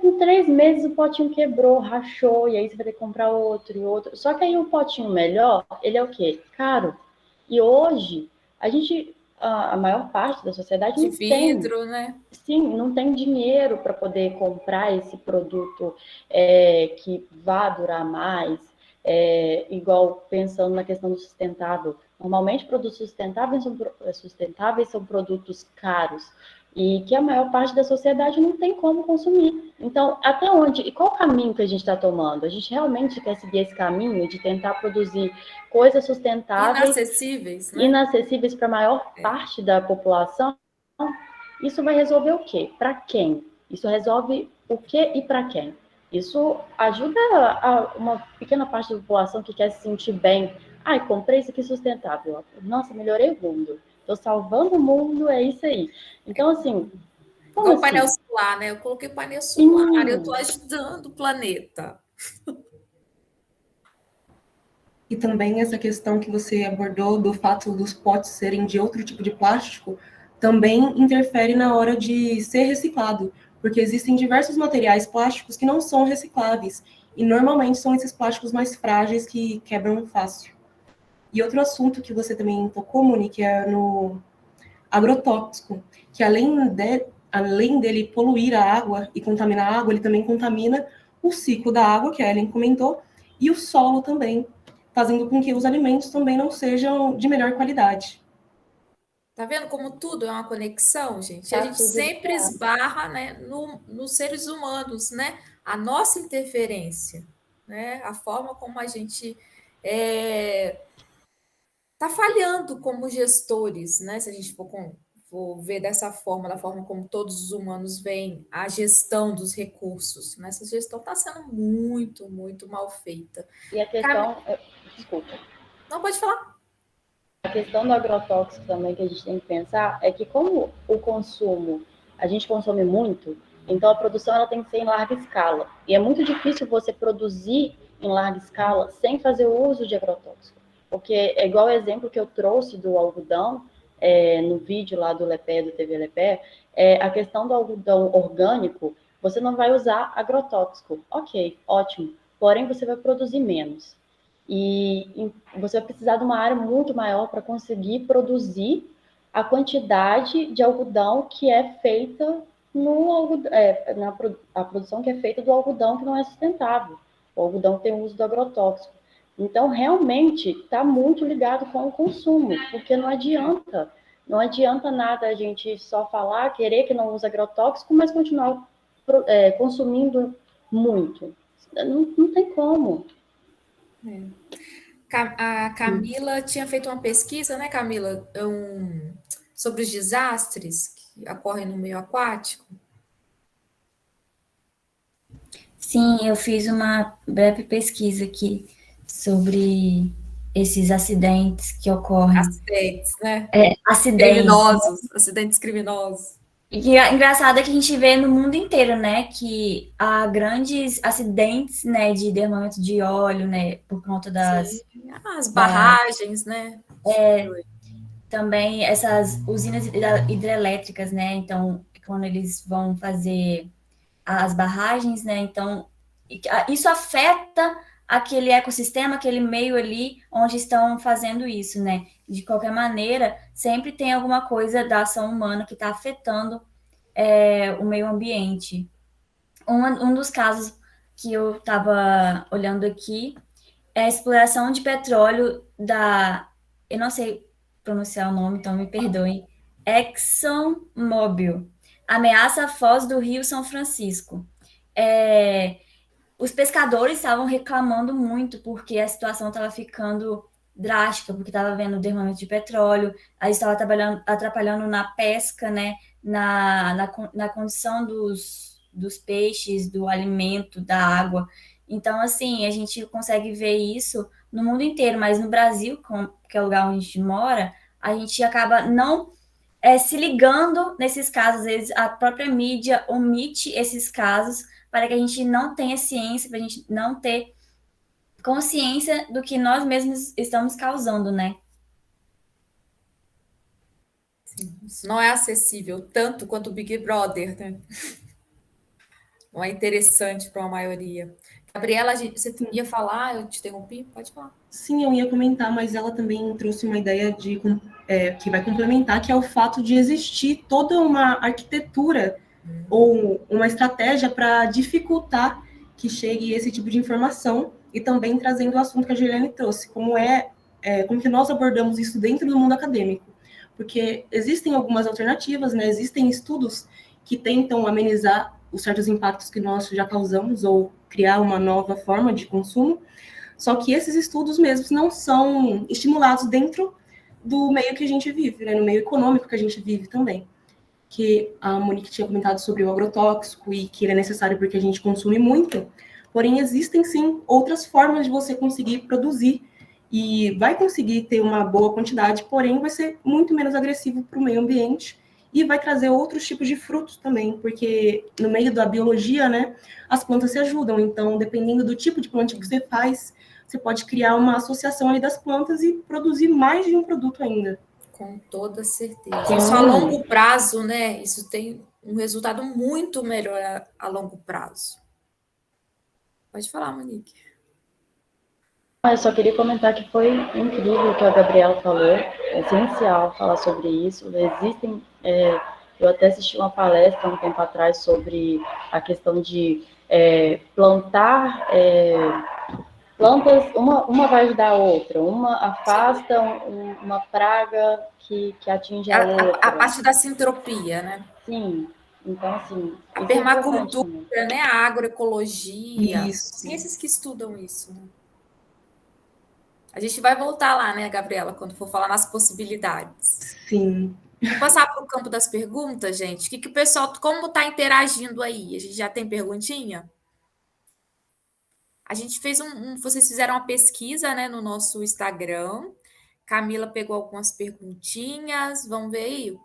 Speaker 3: com 3 meses o potinho quebrou, rachou, e aí você vai ter que comprar outro e outro. Só que aí o potinho melhor, ele é o quê? Caro. E hoje, a maior parte da sociedade
Speaker 1: De
Speaker 3: não tem.
Speaker 1: vidro, né?
Speaker 3: Sim, não tem dinheiro para poder comprar esse produto que vá durar mais, igual pensando na questão do sustentável. Normalmente, produtos sustentáveis são produtos caros e que a maior parte da sociedade não tem como consumir. Então, até onde e qual o caminho que a gente está tomando? A gente realmente quer seguir esse caminho de tentar produzir coisas sustentáveis,
Speaker 1: inacessíveis, né?
Speaker 3: para a maior parte da população? Isso vai resolver o quê? Para quem? Isso resolve o quê e para quem? Isso ajuda uma pequena parte da população que quer se sentir bem. Ai, comprei isso aqui sustentável. Nossa, melhorei o mundo. Estou salvando o mundo, é isso aí. Então, assim...
Speaker 1: Igual painel solar, né? Eu coloquei painel solar, eu estou ajudando o planeta.
Speaker 7: E também essa questão que você abordou do fato dos potes serem de outro tipo de plástico também interfere na hora de ser reciclado, porque existem diversos materiais plásticos que não são recicláveis, e normalmente são esses plásticos mais frágeis que quebram fácil. E outro assunto que você também tocou, Monique, é no agrotóxico, que além dele poluir a água e contaminar a água, ele também contamina o ciclo da água, que a Ellen comentou, e o solo também, fazendo com que os alimentos também não sejam de melhor qualidade.
Speaker 1: Tá vendo como tudo é uma conexão, gente? E a
Speaker 3: Tá
Speaker 1: gente
Speaker 3: tudo
Speaker 1: sempre
Speaker 3: ligado.
Speaker 1: esbarra, né, nos seres humanos, né? A nossa interferência, né? A forma como a gente tá falhando como gestores, né? Se a gente for ver dessa forma, da forma como todos os humanos veem a gestão dos recursos, né? Essa gestão está sendo muito, muito mal feita.
Speaker 3: E a questão, desculpa,
Speaker 1: Não pode falar.
Speaker 3: a questão do agrotóxico também que a gente tem que pensar é que como o consumo, a gente consome muito, então a produção ela tem que ser em larga escala. E é muito difícil você produzir em larga escala sem fazer o uso de agrotóxico. Porque é igual o exemplo que eu trouxe do algodão, no vídeo lá do Lepé, do TV Lepé, a questão do algodão orgânico, você não vai usar agrotóxico. Ok, ótimo. Porém, você vai produzir menos. E você vai precisar de uma área muito maior para conseguir produzir a quantidade de algodão que é feita no algodão, a produção que é feita do algodão que não é sustentável, o algodão que tem o uso do agrotóxico. Então, realmente, está muito ligado com o consumo, porque não adianta nada a gente só falar, querer que não use agrotóxico, mas continuar consumindo muito. Não tem como.
Speaker 1: A Camila tinha feito uma pesquisa, né, Camila, sobre os desastres que ocorrem no meio aquático.
Speaker 5: Sim, eu fiz uma breve pesquisa aqui sobre esses acidentes que ocorrem.
Speaker 1: Acidentes, né?
Speaker 5: Acidentes.
Speaker 1: Acidentes criminosos.
Speaker 5: E engraçado é que a gente vê no mundo inteiro, né, que há grandes acidentes, né, de derramamento de óleo, né, por conta das...
Speaker 1: As barragens, né?
Speaker 5: Também essas usinas hidrelétricas, né, então, quando eles vão fazer as barragens, né, então, isso afeta aquele ecossistema, aquele meio ali onde estão fazendo isso, né? De qualquer maneira, sempre tem alguma coisa da ação humana que está afetando o meio ambiente. Um dos casos que eu estava olhando aqui é a exploração de petróleo eu não sei pronunciar o nome, então me perdoem, ExxonMobil, ameaça a foz do Rio São Francisco. Os pescadores estavam reclamando muito porque a situação estava ficando drástica, porque estava havendo derramamento de petróleo, aí estava atrapalhando na pesca, né, na condição dos peixes, do alimento, da água. Então, assim, a gente consegue ver isso no mundo inteiro, mas no Brasil, que é o lugar onde a gente mora, a gente acaba não se ligando nesses casos. Às vezes a própria mídia omite esses casos para que a gente não tenha ciência, para a gente não ter consciência do que nós mesmos estamos causando, né?
Speaker 1: Sim, isso não é acessível tanto quanto o Big Brother, né? Não é interessante para uma maioria. Gabriela, você ia falar, eu te interrompi? Pode falar.
Speaker 7: Sim, eu ia comentar, mas ela também trouxe uma ideia que vai complementar, que é o fato de existir toda uma arquitetura ou uma estratégia para dificultar que chegue esse tipo de informação, e também trazendo o assunto que a Juliane trouxe, como que nós abordamos isso dentro do mundo acadêmico. Porque existem algumas alternativas, né? Existem estudos que tentam amenizar os certos impactos que nós já causamos ou criar uma nova forma de consumo, só que esses estudos mesmos não são estimulados dentro do meio que a gente vive, né? No meio econômico que a gente vive também. Que a Monique tinha comentado sobre o agrotóxico e que ele é necessário porque a gente consome muito, porém existem sim outras formas de você conseguir produzir e vai conseguir ter uma boa quantidade, porém vai ser muito menos agressivo para o meio ambiente e vai trazer outros tipos de frutos também, porque no meio da biologia, né, as plantas se ajudam, então dependendo do tipo de plantio que você faz, você pode criar uma associação ali das plantas e produzir mais de um produto ainda.
Speaker 1: Com toda certeza. Isso a longo prazo, né? Isso tem um resultado muito melhor a longo prazo. Pode falar, Monique.
Speaker 3: Eu só queria comentar que foi incrível o que a Gabriela falou, é essencial falar sobre isso. Existem, eu até assisti uma palestra um tempo atrás sobre a questão de plantar plantas, uma vai ajudar a outra, uma afasta uma praga que atinge a outra.
Speaker 1: A parte da sintropia, né?
Speaker 3: Sim, então assim,
Speaker 1: A
Speaker 3: isso é importante
Speaker 1: permacultura,
Speaker 3: também.
Speaker 1: né? A agroecologia.
Speaker 7: Isso.
Speaker 1: E esses que estudam isso, né? A gente vai voltar lá, né, Gabriela, quando for falar nas possibilidades.
Speaker 7: Sim.
Speaker 1: Vou passar para o campo das perguntas, gente. O que o pessoal, como está interagindo aí? A gente já tem perguntinha? A gente fez vocês fizeram uma pesquisa, né, no nosso Instagram. Camila pegou algumas perguntinhas. Vamos ver aí?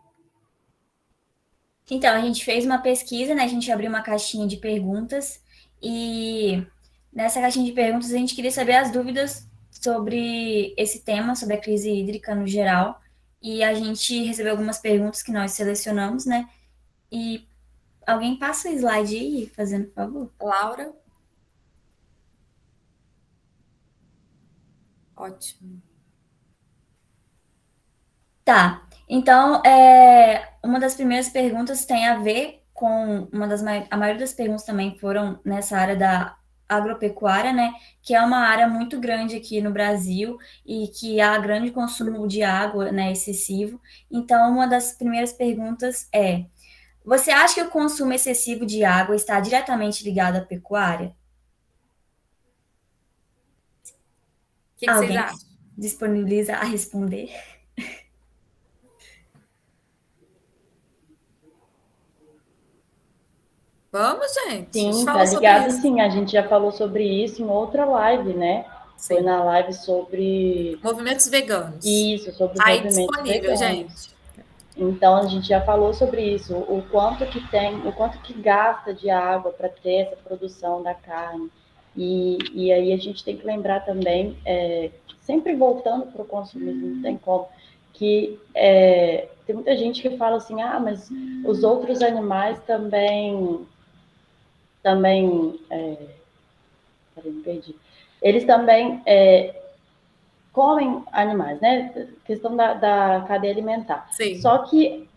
Speaker 5: Então, a gente fez uma pesquisa, né? A gente abriu uma caixinha de perguntas e nessa caixinha de perguntas a gente queria saber as dúvidas sobre esse tema, sobre a crise hídrica no geral. E a gente recebeu algumas perguntas que nós selecionamos, né? E alguém passa o slide aí, fazendo favor.
Speaker 1: Laura? Ótimo.
Speaker 5: Tá. Então, uma das primeiras perguntas tem a ver com a maioria das perguntas também foram nessa área da agropecuária, né? Que é uma área muito grande aqui no Brasil e que há grande consumo de água, né? Excessivo. Então, uma das primeiras perguntas é: você acha que o consumo excessivo de água está diretamente ligado à pecuária?
Speaker 1: O que vocês
Speaker 5: Alguém
Speaker 1: acham?
Speaker 5: disponibiliza a responder?
Speaker 1: Vamos, gente. A gente
Speaker 3: Sim, tá
Speaker 1: falou sobre
Speaker 3: ligado,
Speaker 1: isso.
Speaker 3: sim. A gente já falou sobre isso em outra live, né? Foi
Speaker 1: Sim.
Speaker 3: na live sobre
Speaker 1: Movimentos veganos.
Speaker 3: isso, sobre os
Speaker 1: Aí
Speaker 3: movimentos
Speaker 1: disponível,
Speaker 3: veganos.
Speaker 1: gente.
Speaker 3: Então a gente já falou sobre isso, o quanto que gasta de água para ter essa produção da carne. E aí a gente tem que lembrar também, sempre voltando para o consumismo, não tem como, que tem muita gente que fala assim, mas os outros animais também peraí, me perdi. Eles também comem animais, né? Questão da cadeia alimentar.
Speaker 1: Sim.
Speaker 3: Só que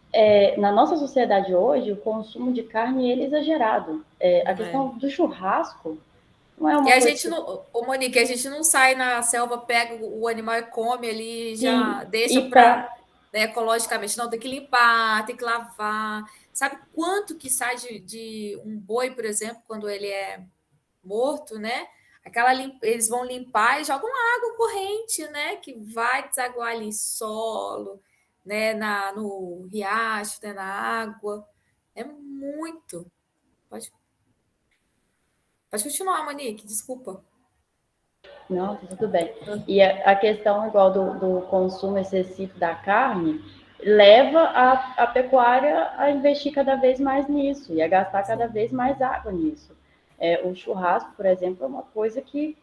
Speaker 3: na nossa sociedade hoje, o consumo de carne ele é exagerado. A questão do churrasco não é uma
Speaker 1: E a
Speaker 3: coisa
Speaker 1: gente não, ô Monique, a gente não sai na selva, pega o animal e come ali, já
Speaker 3: Sim,
Speaker 1: deixa
Speaker 3: e
Speaker 1: para, né, ecologicamente. Não, tem que limpar, tem que lavar. Sabe quanto que sai de um boi, por exemplo, quando ele é morto, né? Eles vão limpar e jogam água corrente, né? Que vai desaguar ali em solo, né? No riacho, né? Na água. É muito. Pode continuar, Monique, desculpa.
Speaker 3: Não, tá tudo bem. E a questão igual do consumo excessivo da carne leva a pecuária a investir cada vez mais nisso e a gastar cada vez mais água nisso. O churrasco, por exemplo, é uma coisa que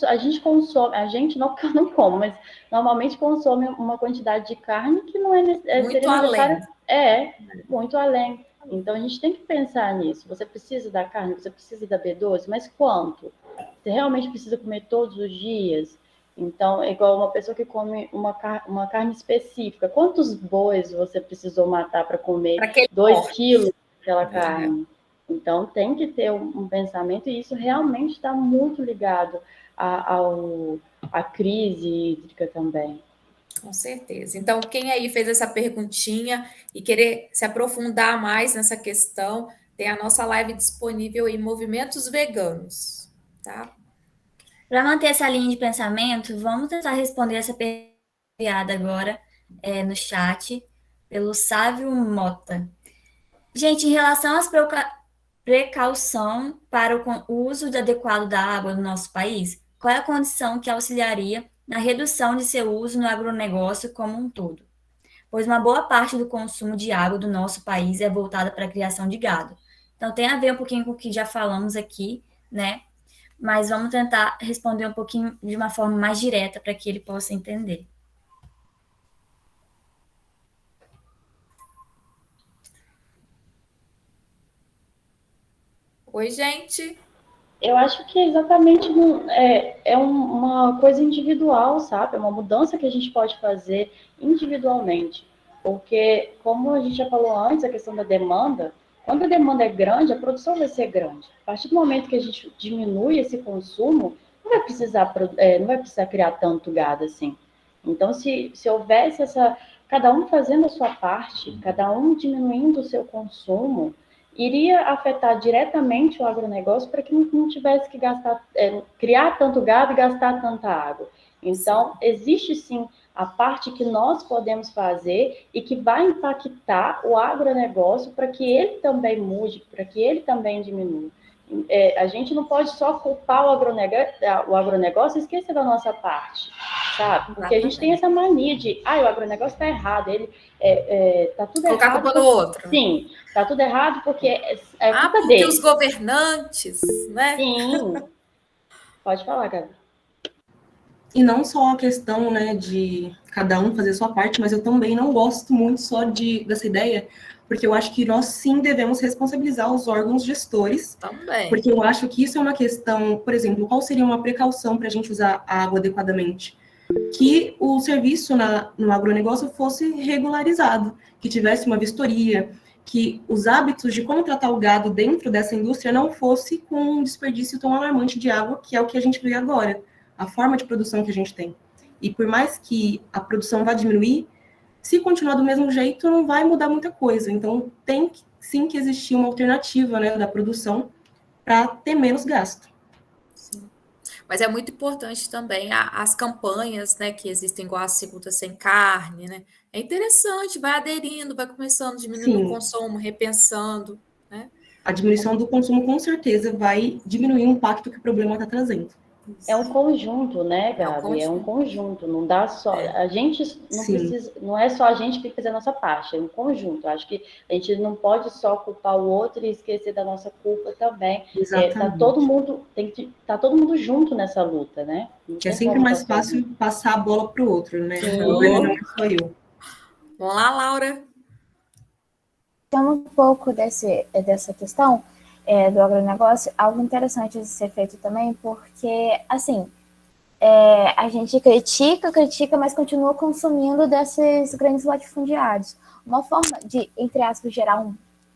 Speaker 3: a gente consome, a gente não, porque eu não como, mas normalmente consome uma quantidade de carne que não
Speaker 1: Muito
Speaker 3: seria necessária.
Speaker 1: além.
Speaker 3: Muito além. Então a gente tem que pensar nisso. Você precisa da carne, você precisa da B12, mas quanto? Você realmente precisa comer todos os dias? Então, é igual uma pessoa que come uma carne específica. Quantos bois você precisou matar para comer 2 quilos daquela carne? Então, tem que ter um pensamento, e isso realmente está muito ligado à crise hídrica também.
Speaker 1: Com certeza. Então, quem aí fez essa perguntinha e querer se aprofundar mais nessa questão, tem a nossa live disponível em Movimentos Veganos, tá?
Speaker 5: Para manter essa linha de pensamento, vamos tentar responder essa piada agora no chat, pelo Sávio Mota. Gente, em relação às precaução para o uso adequado da água no nosso país, qual é a condição que auxiliaria na redução de seu uso no agronegócio como um todo? Pois uma boa parte do consumo de água do nosso país é voltada para a criação de gado. Então, tem a ver um pouquinho com o que já falamos aqui, né? Mas vamos tentar responder um pouquinho de uma forma mais direta para que ele possa entender.
Speaker 1: Oi, gente.
Speaker 3: Eu acho que exatamente uma coisa individual, sabe? É uma mudança que a gente pode fazer individualmente. Porque, como a gente já falou antes, a questão da demanda, quando a demanda é grande, a produção vai ser grande. A partir do momento que a gente diminui esse consumo, não vai precisar criar tanto gado assim. Então, se houvesse cada um fazendo a sua parte, cada um diminuindo o seu consumo, iria afetar diretamente o agronegócio para que não tivesse que criar tanto gado e gastar tanta água. Então, existe sim a parte que nós podemos fazer e que vai impactar o agronegócio para que ele também mude, para que ele também diminua. A gente não pode só culpar o agronegócio e esquecer da nossa parte, sabe? Porque a gente tem essa mania de, o agronegócio está errado, ele tá tudo
Speaker 1: Colocar
Speaker 3: errado.
Speaker 1: Colocar culpa no outro.
Speaker 3: Sim, tá tudo errado porque é culpa
Speaker 1: porque
Speaker 3: deles.
Speaker 1: Os governantes, né?
Speaker 3: Sim. Pode falar, Gabi.
Speaker 7: E não só a questão, né, de cada um fazer a sua parte, mas eu também não gosto muito só dessa ideia, porque eu acho que nós sim devemos responsabilizar os órgãos gestores.
Speaker 1: Também.
Speaker 7: Porque eu acho que isso é uma questão, por exemplo, qual seria uma precaução para a gente usar a água adequadamente? Que o serviço no agronegócio fosse regularizado, que tivesse uma vistoria, que os hábitos de como tratar o gado dentro dessa indústria não fosse com um desperdício tão alarmante de água, que é o que a gente vê agora, a forma de produção que a gente tem. E por mais que a produção vá diminuir, se continuar do mesmo jeito, não vai mudar muita coisa. Então, tem sim que existir uma alternativa, né, da produção para ter menos gasto.
Speaker 1: Sim. Mas é muito importante também as campanhas, né, que existem, igual a Segunda Sem Carne, né? É interessante, vai aderindo, vai começando a diminuir o consumo, repensando, né?
Speaker 7: A diminuição do consumo, com certeza, vai diminuir o impacto que o problema está trazendo.
Speaker 3: É um conjunto, né, Gabi? É um conjunto. Não dá só. A gente não precisa. Não é só a gente que tem que fazer a nossa parte, é um conjunto. Acho que a gente não pode só culpar o outro e esquecer da nossa culpa também. Tá todo mundo junto nessa luta, né?
Speaker 7: Que é sempre mais fácil passar a bola para o outro, né? O problema não é só eu.
Speaker 1: Vamos lá, Laura.
Speaker 8: Então, um pouco dessa questão do agronegócio, algo interessante de ser feito também, porque, assim, a gente critica, mas continua consumindo desses grandes latifundiários. Uma forma de, entre aspas, gerar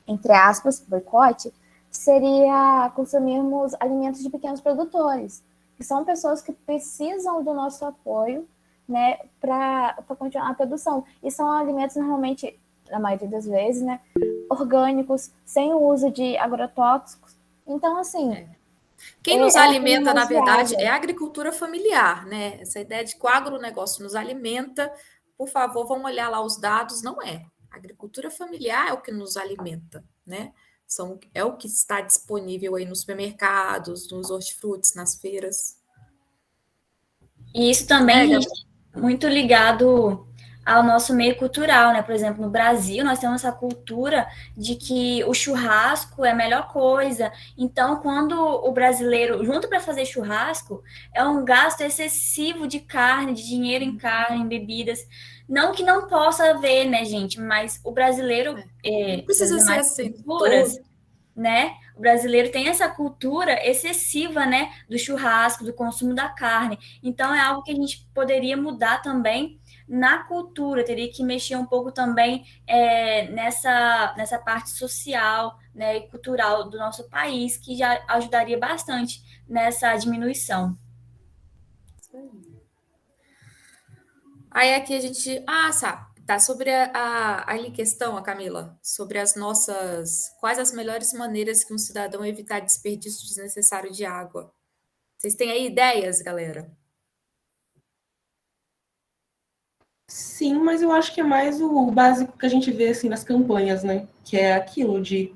Speaker 8: entre aspas, boicote, seria consumirmos alimentos de pequenos produtores, que são pessoas que precisam do nosso apoio, né, para continuar a produção. E são alimentos, normalmente, na maioria das vezes, né, orgânicos, sem o uso de agrotóxicos. Então, assim...
Speaker 1: Quem nos alimenta, na verdade, é a agricultura familiar, né? Essa ideia de que o agronegócio nos alimenta, por favor, vamos olhar lá os dados, não é. A agricultura familiar é o que nos alimenta, né? É o que está disponível aí nos supermercados, nos hortifrutis, nas feiras.
Speaker 5: E isso também é muito ligado ao nosso meio cultural, né? Por exemplo, no Brasil, nós temos essa cultura de que o churrasco é a melhor coisa. Então, quando o brasileiro junta para fazer churrasco, é um gasto excessivo de carne, de dinheiro em carne, em bebidas. Não que não possa haver, né, gente? Mas o brasileiro...
Speaker 1: não precisa ser assim,
Speaker 5: culturas, né? O brasileiro tem essa cultura excessiva, né, do churrasco, do consumo da carne. Então, é algo que a gente poderia mudar também na cultura, teria que mexer um pouco também nessa parte social, né, e cultural do nosso país, que já ajudaria bastante nessa diminuição.
Speaker 1: Aí aqui a gente... tá sobre a questão, a Camila, sobre quais as melhores maneiras que um cidadão evitar desperdício desnecessário de água. Vocês têm aí ideias, galera?
Speaker 7: Sim, mas eu acho que é mais o básico que a gente vê assim nas campanhas, né? Que é aquilo de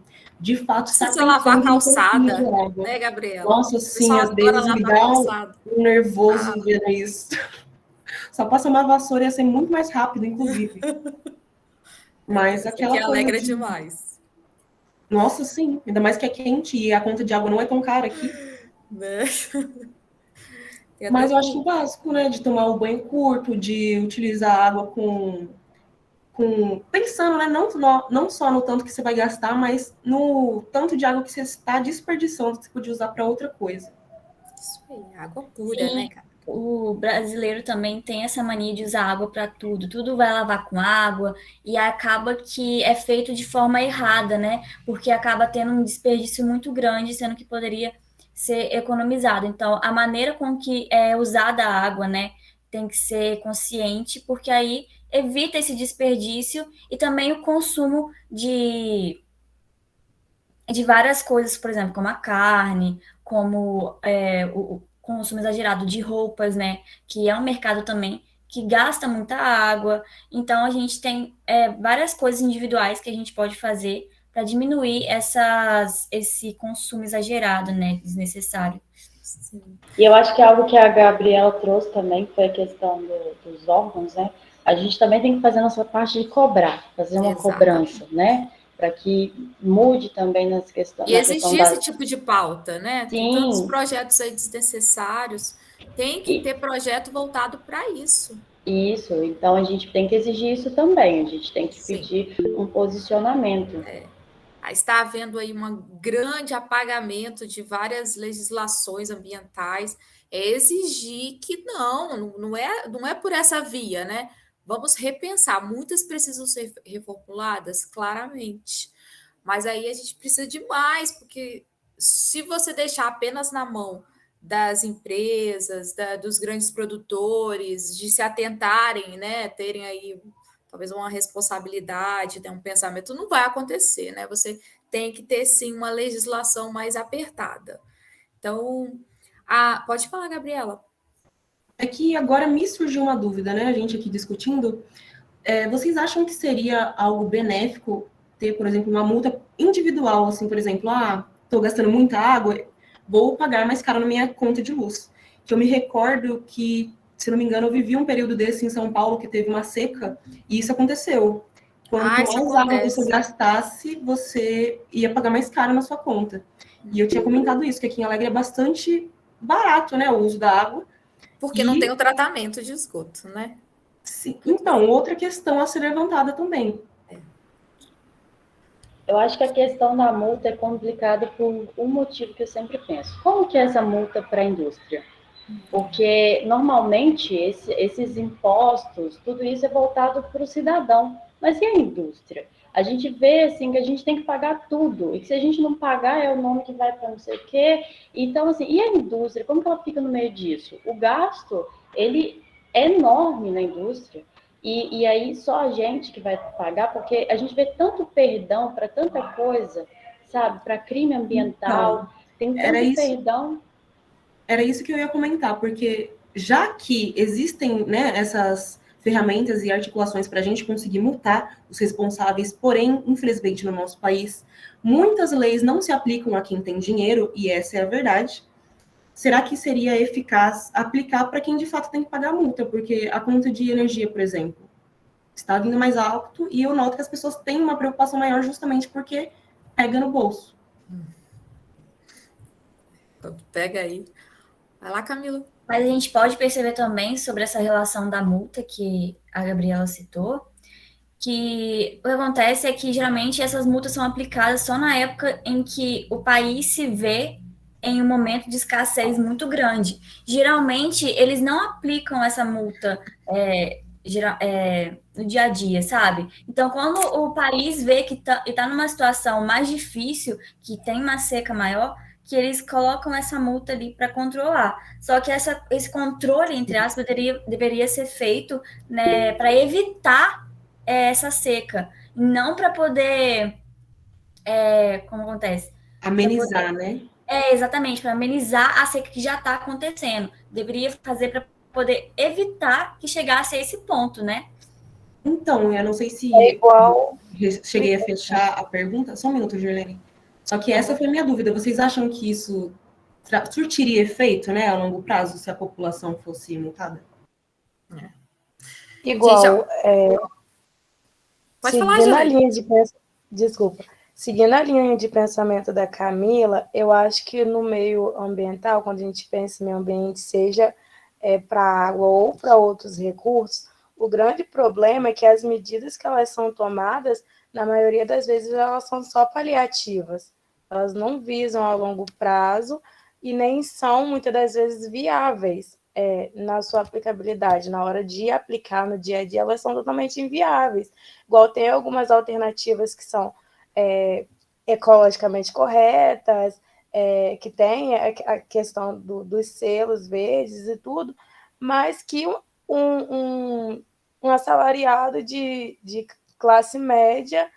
Speaker 7: fato estar
Speaker 1: precisa lavar a calçada, né, Gabriela?
Speaker 7: Nossa, sim, às vezes me dá um nervoso vendo isso. Só passa uma vassoura ia ser muito mais rápido, inclusive. Mas aquela
Speaker 1: que alegra demais.
Speaker 7: Nossa, sim. Ainda mais que é quente e a conta de água não é tão cara aqui.
Speaker 1: Né?
Speaker 7: Mas eu acho o básico, né? De tomar o banho curto, de utilizar água pensando, né? Não só no tanto que você vai gastar, mas no tanto de água que você está desperdiçando, que você podia usar para outra coisa.
Speaker 1: Isso aí, água pura, né, cara?
Speaker 5: O brasileiro também tem essa mania de usar água para tudo vai lavar com água, e acaba que é feito de forma errada, né? Porque acaba tendo um desperdício muito grande, sendo que poderia ser economizado. Então, a maneira com que é usada a água, né, tem que ser consciente, porque aí evita esse desperdício e também o consumo de várias coisas, por exemplo, como a carne, como o consumo exagerado de roupas, né? Que é um mercado também que gasta muita água. Então, a gente tem várias coisas individuais que a gente pode fazer para diminuir esse consumo exagerado, né? Desnecessário.
Speaker 1: Sim.
Speaker 3: E eu acho que algo que a Gabriela trouxe também foi a questão dos órgãos, né? A gente também tem que fazer a nossa parte de cobrar, fazer uma cobrança, né? Para que mude também na questão
Speaker 1: exigir esse tipo de pauta, né? Tem tantos
Speaker 3: Sim.
Speaker 1: projetos aí desnecessários, tem que ter projeto voltado para isso.
Speaker 3: Isso, então a gente tem que exigir isso também, a gente tem que pedir um posicionamento.
Speaker 1: Aí está havendo aí um grande apagamento de várias legislações ambientais, é exigir que não é por essa via, né? Vamos repensar, muitas precisam ser reformuladas, claramente, mas aí a gente precisa de mais, porque se você deixar apenas na mão das empresas, dos grandes produtores, de se atentarem, né, terem aí talvez uma responsabilidade, um pensamento, não vai acontecer, né? Você tem que ter sim uma legislação mais apertada. Então, pode falar, Gabriela.
Speaker 7: É que agora me surgiu uma dúvida, né? A gente aqui discutindo. Vocês acham que seria algo benéfico ter, por exemplo, uma multa individual, assim, por exemplo, estou gastando muita água, vou pagar mais caro na minha conta de luz. Que eu me recordo que, se não me engano, eu vivi um período desse em São Paulo, que teve uma seca, e isso aconteceu. Quanto mais água você gastasse, você ia pagar mais caro na sua conta. E eu tinha comentado isso, que aqui em Alegre é bastante barato, né, o uso da água.
Speaker 1: Porque não tem o tratamento de esgoto, né?
Speaker 7: Sim. Então, outra questão a ser levantada também.
Speaker 3: Eu acho que a questão da multa é complicada por um motivo que eu sempre penso. Como que é essa multa para a indústria? Porque, normalmente, esses impostos, tudo isso é voltado para o cidadão. Mas e a indústria? A gente vê, assim, que a gente tem que pagar tudo. E que se a gente não pagar, é o nome que vai para não sei o quê. Então, assim, e a indústria? Como que ela fica no meio disso? O gasto, ele é enorme na indústria. E aí só a gente que vai pagar, porque a gente vê tanto perdão para tanta coisa, sabe? Para crime ambiental, tem tanto perdão.
Speaker 7: Era isso que eu ia comentar, porque já que existem, né, essas ferramentas e articulações para a gente conseguir multar os responsáveis, porém, infelizmente, no nosso país, muitas leis não se aplicam a quem tem dinheiro, e essa é a verdade. Será que seria eficaz aplicar para quem de fato tem que pagar a multa? Porque a conta de energia, por exemplo, está vindo mais alto, e eu noto que as pessoas têm uma preocupação maior justamente porque pega no bolso.
Speaker 1: Pega aí. Vai lá, Camila.
Speaker 5: Mas a gente pode perceber também sobre essa relação da multa que a Gabriela citou, que o que acontece é que geralmente essas multas são aplicadas só na época em que o país se vê em um momento de escassez muito grande. Geralmente, eles não aplicam essa multa no dia a dia, sabe? Então, quando o país vê que está numa situação mais difícil, que tem uma seca maior, que eles colocam essa multa ali para controlar. Só que esse controle, entre aspas, deveria ser feito, né, para evitar essa seca, não para poder, como acontece?
Speaker 7: Amenizar, né?
Speaker 5: Exatamente, para amenizar a seca que já está acontecendo. Deveria fazer para poder evitar que chegasse a esse ponto, né?
Speaker 7: Então, eu não sei se cheguei a fechar a pergunta. Só um minuto, Girlene. Só que essa foi a minha dúvida. Vocês acham que isso surtiria efeito, né, a longo prazo, se a população fosse multada?
Speaker 4: Igual,
Speaker 1: Pode falar,
Speaker 4: seguindo a linha de desculpa, seguindo a linha de pensamento da Camila, eu acho que no meio ambiental, quando a gente pensa em meio ambiente, seja para água ou para outros recursos, o grande problema é que as medidas que elas são tomadas, na maioria das vezes, elas são só paliativas. Elas não visam a longo prazo e nem são, muitas das vezes, viáveis na sua aplicabilidade. Na hora de aplicar no dia a dia, elas são totalmente inviáveis. Igual tem algumas alternativas que são ecologicamente corretas, que tem a questão dos selos verdes e tudo, mas que um assalariado de classe média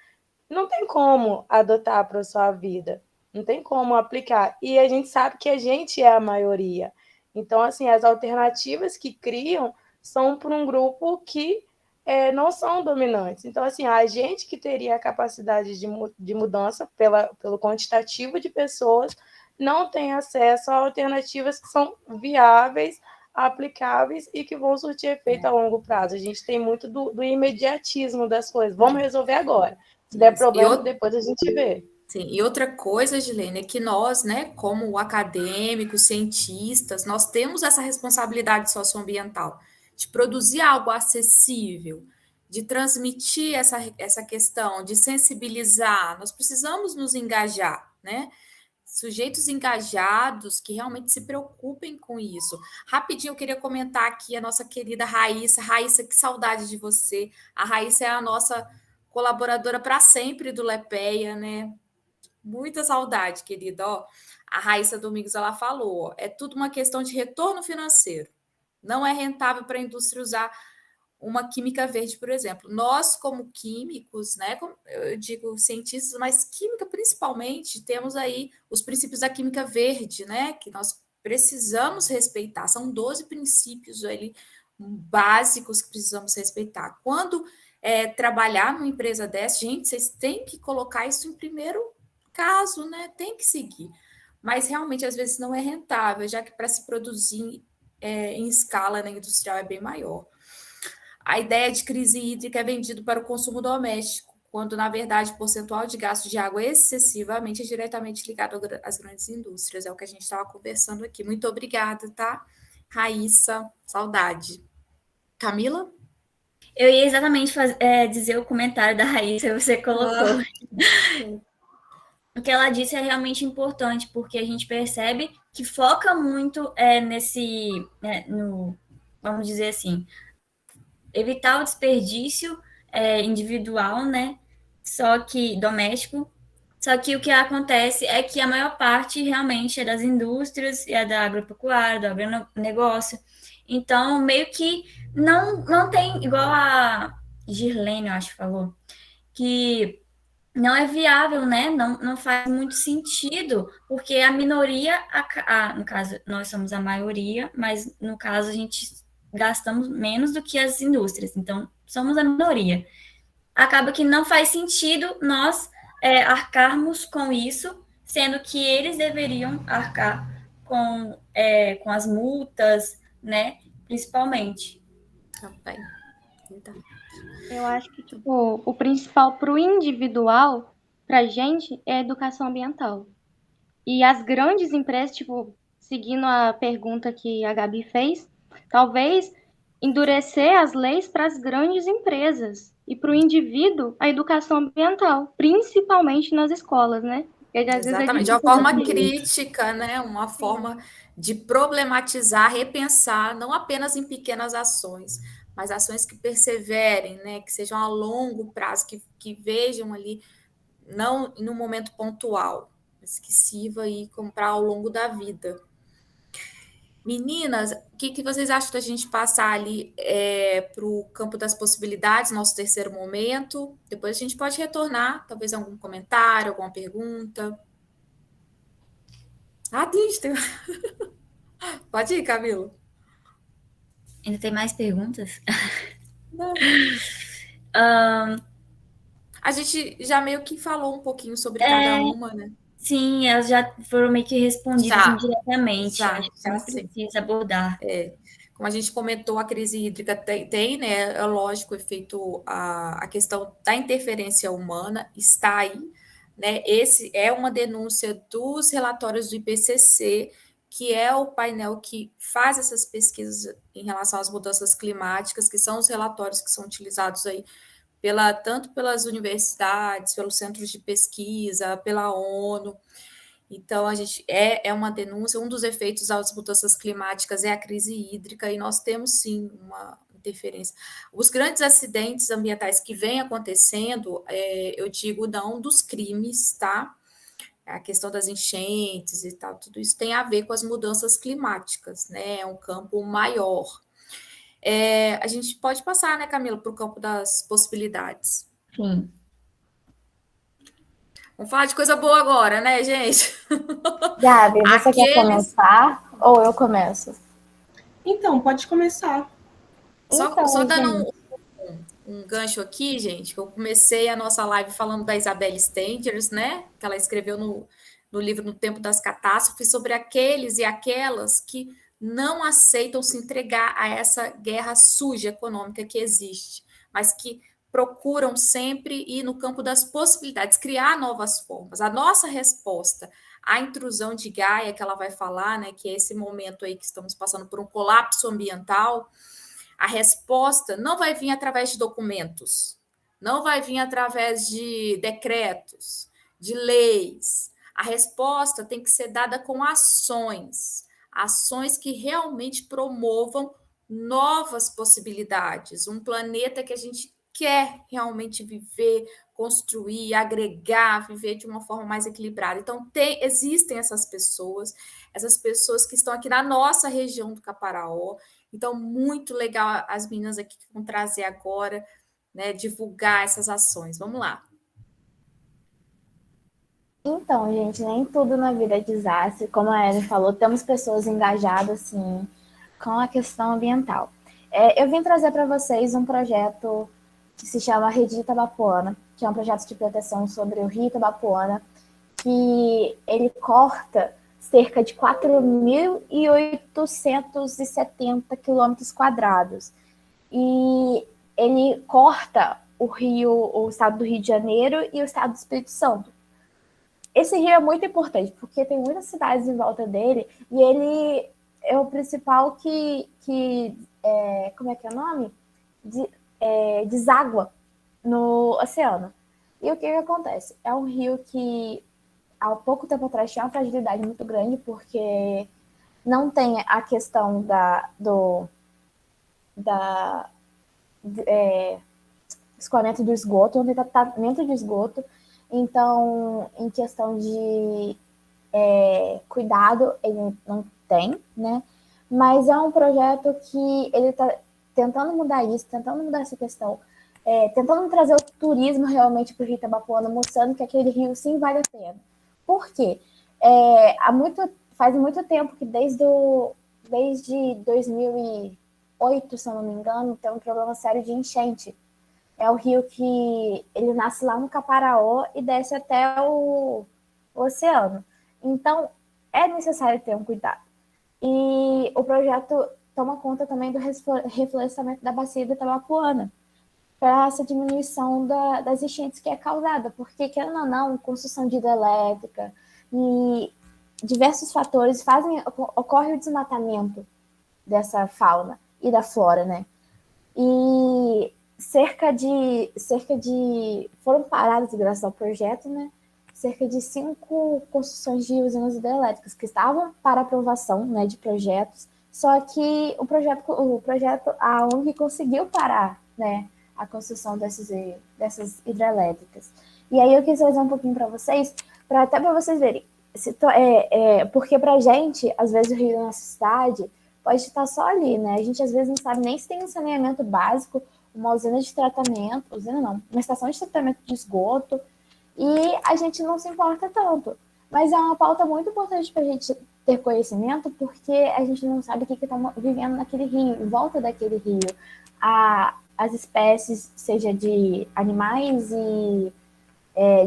Speaker 4: não tem como adotar para a sua vida, não tem como aplicar. E a gente sabe que a gente é a maioria. Então, assim, as alternativas que criam são para um grupo que não são dominantes. Então, assim, a gente que teria a capacidade de mudança pelo quantitativo de pessoas não tem acesso a alternativas que são viáveis, aplicáveis e que vão surtir efeito a longo prazo. A gente tem muito do imediatismo das coisas. Vamos resolver agora. Se der problema, depois a gente vê.
Speaker 1: Sim, e outra coisa, Gilene, é que nós, né, como acadêmicos, cientistas, nós temos essa responsabilidade socioambiental de produzir algo acessível, de transmitir essa questão, de sensibilizar. Nós precisamos nos engajar, né? Sujeitos engajados que realmente se preocupem com isso. Rapidinho, eu queria comentar aqui a nossa querida Raíssa. Raíssa, que saudade de você. A Raíssa é a nossa colaboradora para sempre do Lepeia, né? Muita saudade, querida. Ó, a Raíssa Domingos ela falou: ó, é tudo uma questão de retorno financeiro. Não é rentável para a indústria usar uma química verde, por exemplo. Nós, como químicos, né, eu digo cientistas, mas química principalmente, temos aí os princípios da química verde, né, que nós precisamos respeitar. São 12 princípios ali básicos que precisamos respeitar. Quando trabalhar numa empresa dessa, gente, vocês têm que colocar isso em primeiro caso, né? Tem que seguir. Mas realmente, às vezes, não é rentável, já que para se produzir em escala, né, industrial é bem maior. A ideia de crise hídrica é vendido para o consumo doméstico, quando, na verdade, o percentual de gasto de água excessivamente é diretamente ligado às grandes indústrias. É o que a gente estava conversando aqui. Muito obrigada, tá? Raíssa, saudade. Camila?
Speaker 5: Eu ia exatamente dizer o comentário da Raíssa, você colocou. O que ela disse é realmente importante, porque a gente percebe que foca muito vamos dizer assim, evitar o desperdício individual, né? Só que doméstico. Só que o que acontece é que a maior parte realmente é das indústrias, é da agropecuária, do agronegócio. Então, meio que não tem, igual a Girlene, eu acho que falou, que não é viável, né? Não faz muito sentido, porque a minoria, no caso, nós somos a maioria, mas no caso a gente gastamos menos do que as indústrias, então somos a minoria. Acaba que não faz sentido nós arcarmos com isso, sendo que eles deveriam arcar com as multas, né? Principalmente.
Speaker 1: Também.
Speaker 2: Eu acho que, tipo, o principal para o individual, para a gente, é a educação ambiental. E as grandes empresas, tipo, seguindo a pergunta que a Gabi fez, talvez endurecer as leis para as grandes empresas e para o indivíduo a educação ambiental, principalmente nas escolas, né? Porque, às vezes,
Speaker 1: Exatamente, de uma forma crítica, né? Uma forma de problematizar, repensar, não apenas em pequenas ações, mas ações que perseverem, né? Que sejam a longo prazo, que vejam ali, não no momento pontual, mas que sirva aí comprar ao longo da vida. Meninas, o que vocês acham da gente passar ali para o campo das possibilidades, nosso terceiro momento? Depois a gente pode retornar, talvez algum comentário, alguma pergunta. Ah, tem. Pode ir, Camila.
Speaker 5: Ainda tem mais perguntas?
Speaker 1: Não. A gente já meio que falou um pouquinho sobre cada uma, né?
Speaker 5: Sim, elas já foram meio que respondidas indiretamente. Acho que não
Speaker 1: sim.
Speaker 5: precisa abordar.
Speaker 1: Como a gente comentou, a crise hídrica tem, né? É lógico, efeito a questão da interferência humana está aí, né? Esse é uma denúncia dos relatórios do IPCC, que é o painel que faz essas pesquisas em relação às mudanças climáticas, que são os relatórios que são utilizados aí tanto pelas universidades, pelos centros de pesquisa, pela ONU. Então, a gente é uma denúncia, um dos efeitos das mudanças climáticas é a crise hídrica, e nós temos sim uma interferência. Os grandes acidentes ambientais que vêm acontecendo, eu digo não dos crimes, tá? a questão das enchentes e tal, tudo isso tem a ver com as mudanças climáticas, né? É um campo maior. A gente pode passar, né, Camila, para o campo das possibilidades.
Speaker 5: Sim.
Speaker 1: Vamos falar de coisa boa agora, né, gente?
Speaker 8: Gabi, você quer
Speaker 1: Aqueles...
Speaker 8: começar ou eu começo?
Speaker 7: Então, pode começar.
Speaker 8: Então,
Speaker 1: Só dando
Speaker 8: gente,
Speaker 1: um gancho aqui, gente, que eu comecei a nossa live falando da Isabelle Stengers, né? Que ela escreveu no livro No Tempo das Catástrofes, sobre aqueles e aquelas que não aceitam se entregar a essa guerra suja econômica que existe, mas que procuram sempre ir no campo das possibilidades, criar novas formas. A nossa resposta à intrusão de Gaia, que ela vai falar, né, que é esse momento aí que estamos passando por um colapso ambiental, a resposta não vai vir através de documentos, não vai vir através de decretos, de leis. A resposta tem que ser dada com ações, ações que realmente promovam novas possibilidades, um planeta que a gente quer realmente viver, construir, agregar, viver de uma forma mais equilibrada. Então, existem essas pessoas que estão aqui na nossa região do Caparaó. Então, muito legal as meninas aqui que vão trazer agora, né, divulgar essas ações. Vamos lá.
Speaker 8: então, gente, nem tudo na vida é desastre. Como a Ellen falou, temos pessoas engajadas, sim, com a questão ambiental. Eu vim trazer para vocês um projeto que se chama Rede Itabapoana, que é um projeto de proteção sobre o Rio Itabapoana, que ele corta cerca de 4.870 quilômetros quadrados. E ele corta o estado do Rio de Janeiro e o estado do Espírito Santo. Esse rio é muito importante, porque tem muitas cidades em volta dele, e ele é o principal que como é que é o nome? Deságua no oceano. E o que acontece? É um rio que há pouco tempo atrás tinha uma fragilidade muito grande, porque não tem a questão escoamento do esgoto, não tem tratamento de esgoto. Então, em questão de cuidado, ele não tem, né? Mas é um projeto que ele está tentando mudar isso, tentando mudar essa questão, tentando trazer o turismo realmente para o Rio Itabapoana, mostrando que aquele rio sim vale a pena. Por quê? Faz muito tempo que desde 2008, se eu não me engano, tem um problema sério de enchente. É o rio que ele nasce lá no Caparaó e desce até o oceano. Então, é necessário ter um cuidado. E o projeto toma conta também do reflorestamento da bacia do Itabapoana, para essa diminuição das enchentes que é causada, porque, querendo ou não, construção de hidrelétrica e diversos fatores ocorre o desmatamento dessa fauna e da flora, né? E foram paradas, graças ao projeto, né? Cerca de 5 construções de usinas hidrelétricas que estavam para aprovação, né, de projetos, só que o projeto, a ONG conseguiu parar, né, a construção dessas hidrelétricas. E aí eu quis trazer um pouquinho para vocês, até para vocês verem, porque para a gente, às vezes o rio da nossa cidade pode estar só ali, né? A gente às vezes não sabe nem se tem um saneamento básico, uma usina de tratamento, uma estação de tratamento de esgoto, e a gente não se importa tanto. Mas é uma pauta muito importante para a gente ter conhecimento, porque a gente não sabe o que está vivendo naquele rio, em volta daquele rio. As espécies, seja de animais e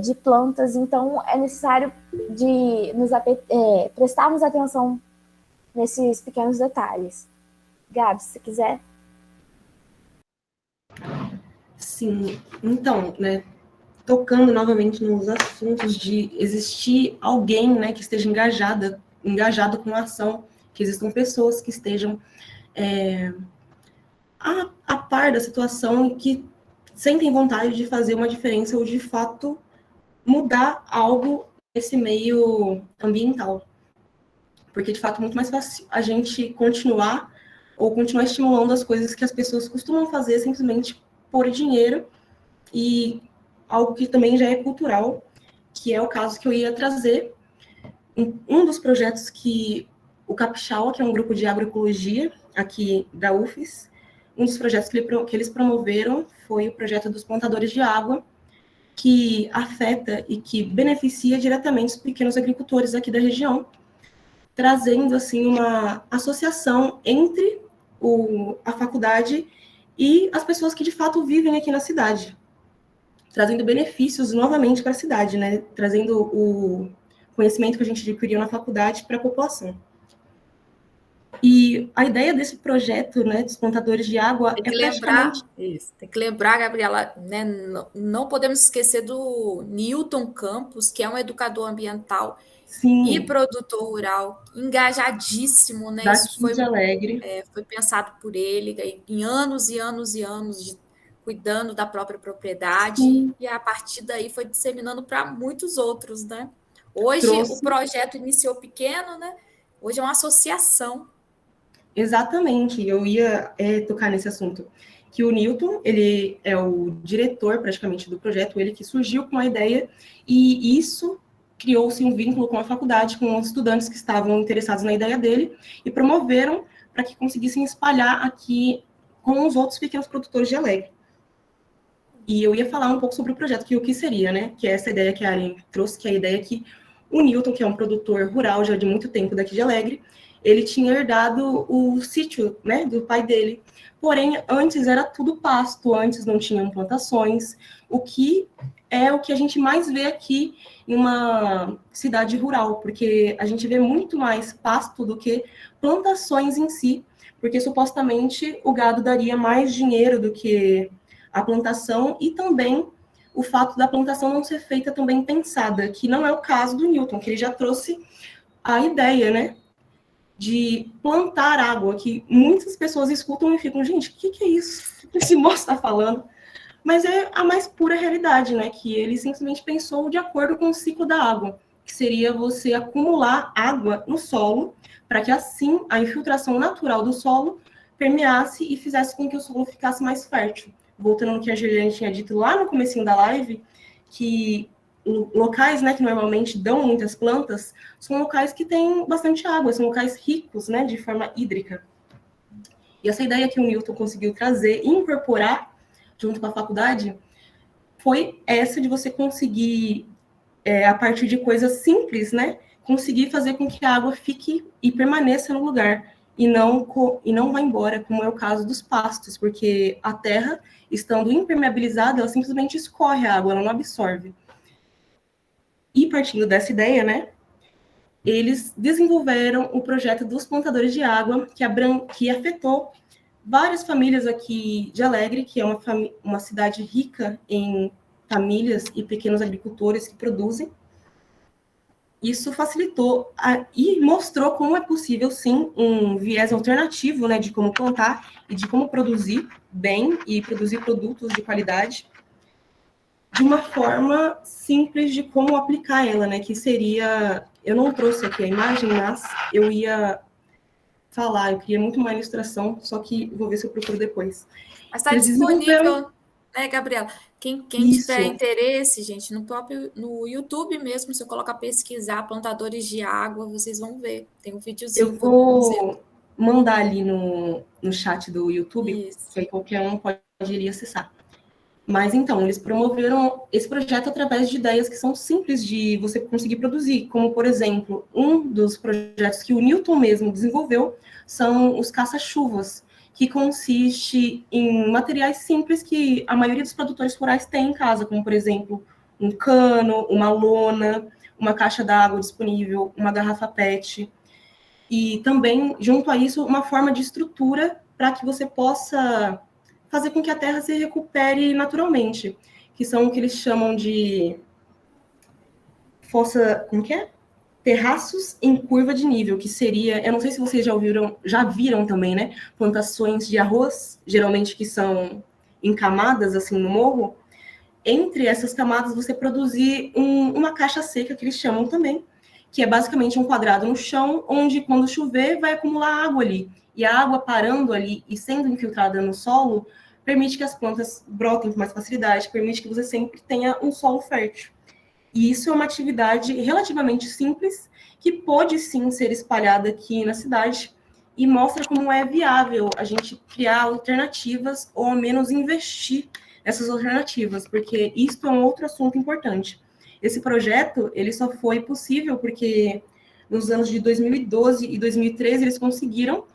Speaker 8: de plantas, então é necessário de prestarmos atenção nesses pequenos detalhes. Gabi, se quiser.
Speaker 7: Sim, então, né, tocando novamente nos assuntos de existir alguém, né, que esteja engajado com a ação, que existam pessoas que estejam a par da situação e que sentem vontade de fazer uma diferença ou, de fato, mudar algo nesse meio ambiental. Porque, de fato, é muito mais fácil a gente continuar estimulando as coisas que as pessoas costumam fazer simplesmente por dinheiro, e algo que também já é cultural, que é o caso que eu ia trazer. Um dos projetos que o Capixaba, que é um grupo de agroecologia aqui da UFES, um dos projetos que eles promoveram foi o projeto dos plantadores de água, que afeta e que beneficia diretamente os pequenos agricultores aqui da região, trazendo assim uma associação entre a faculdade e as pessoas que de fato vivem aqui na cidade, trazendo benefícios novamente para a cidade, né? Trazendo o conhecimento que a gente adquiriu na faculdade para a população. E a ideia desse projeto, né, dos plantadores de água
Speaker 1: Tem que
Speaker 7: é praticamente...
Speaker 1: tem que lembrar, Gabriela, né, não podemos esquecer do Newton Campos, que é um educador ambiental e
Speaker 7: Sim,
Speaker 1: produtor rural, engajadíssimo, né? Isso
Speaker 7: daqui de Alegre.
Speaker 1: foi pensado por ele em anos e anos e anos cuidando da própria propriedade,
Speaker 7: Sim.
Speaker 1: e a partir daí foi disseminando para muitos outros, né? Hoje
Speaker 7: Trouxe...
Speaker 1: o projeto iniciou pequeno, né? Hoje é uma associação.
Speaker 7: Exatamente, eu ia tocar nesse assunto. Que o Newton, ele é o diretor, praticamente, do projeto, ele que surgiu com a ideia, e isso criou-se um vínculo com a faculdade, com os estudantes que estavam interessados na ideia dele, e promoveram para que conseguissem espalhar aqui com os outros pequenos produtores de Alegre. E eu ia falar um pouco sobre o projeto, que o que seria, né? Que é essa ideia que a Aren trouxe, que é a ideia que o Newton, que é um produtor rural já de muito tempo daqui de Alegre, ele tinha herdado o sítio, né, do pai dele. Porém, antes era tudo pasto, antes não tinham plantações, o que é o que a gente mais vê aqui em uma cidade rural, porque a gente vê muito mais pasto do que plantações em si, porque supostamente o gado daria mais dinheiro do que a plantação, e também o fato da plantação não ser feita também pensada, que não é o caso do Newton, que ele já trouxe a ideia, né, de plantar água, que muitas pessoas escutam e ficam, gente, o que é isso que esse moço está falando? Mas é a mais pura realidade, né, que ele simplesmente pensou de acordo com o ciclo da água, que seria você acumular água no solo, para que assim a infiltração natural do solo permeasse e fizesse com que o solo ficasse mais fértil. Voltando no que a Juliane tinha dito lá no comecinho da live, que locais, né, que normalmente dão muitas plantas, são locais que têm bastante água, são locais ricos, né, de forma hídrica. E essa ideia que o Newton conseguiu trazer e incorporar junto com a faculdade foi essa de você conseguir, a partir de coisas simples, né, conseguir fazer com que a água fique e permaneça no lugar e não vá embora, como é o caso dos pastos, porque a terra, estando impermeabilizada, ela simplesmente escorre a água, ela não absorve. E partindo dessa ideia, né, eles desenvolveram o projeto dos plantadores de água, que afetou várias famílias aqui de Alegre, que é uma cidade rica em famílias e pequenos agricultores que produzem. Isso facilitou e mostrou como é possível, sim, um viés alternativo, né, de como plantar e de como produzir bem e produzir produtos de qualidade, de uma forma simples de como aplicar ela, né? Que seria... Eu não trouxe aqui a imagem, mas eu ia falar, eu queria muito uma ilustração, só que vou ver se eu procuro depois.
Speaker 1: Mas está disponível, né, Gabriela? Quem tiver interesse, gente, no YouTube mesmo, se eu colocar pesquisar plantadores de água, vocês vão ver. Tem um videozinho.
Speaker 7: Eu vou mandar ali no chat do YouTube, que aí qualquer um pode ir acessar. Mas, então, eles promoveram esse projeto através de ideias que são simples de você conseguir produzir, como, por exemplo, um dos projetos que o Newton mesmo desenvolveu são os caça-chuvas, que consiste em materiais simples que a maioria dos produtores rurais tem em casa, como, por exemplo, um cano, uma lona, uma caixa d'água disponível, uma garrafa PET, e também, junto a isso, uma forma de estrutura para que você possa fazer com que a terra se recupere naturalmente, que são o que eles chamam de terraços em curva de nível, que seria, eu não sei se vocês já viram também, né, plantações de arroz, geralmente que são em camadas, assim, no morro. Entre essas camadas, você produzir uma caixa seca, que eles chamam também, que é basicamente um quadrado no chão, onde, quando chover, vai acumular água ali. E a água parando ali e sendo infiltrada no solo permite que as plantas brotem com mais facilidade, permite que você sempre tenha um solo fértil. E isso é uma atividade relativamente simples, que pode sim ser espalhada aqui na cidade, e mostra como é viável a gente criar alternativas ou ao menos investir nessas alternativas, porque isso é um outro assunto importante. Esse projeto, ele só foi possível porque nos anos de 2012 e 2013 eles conseguiram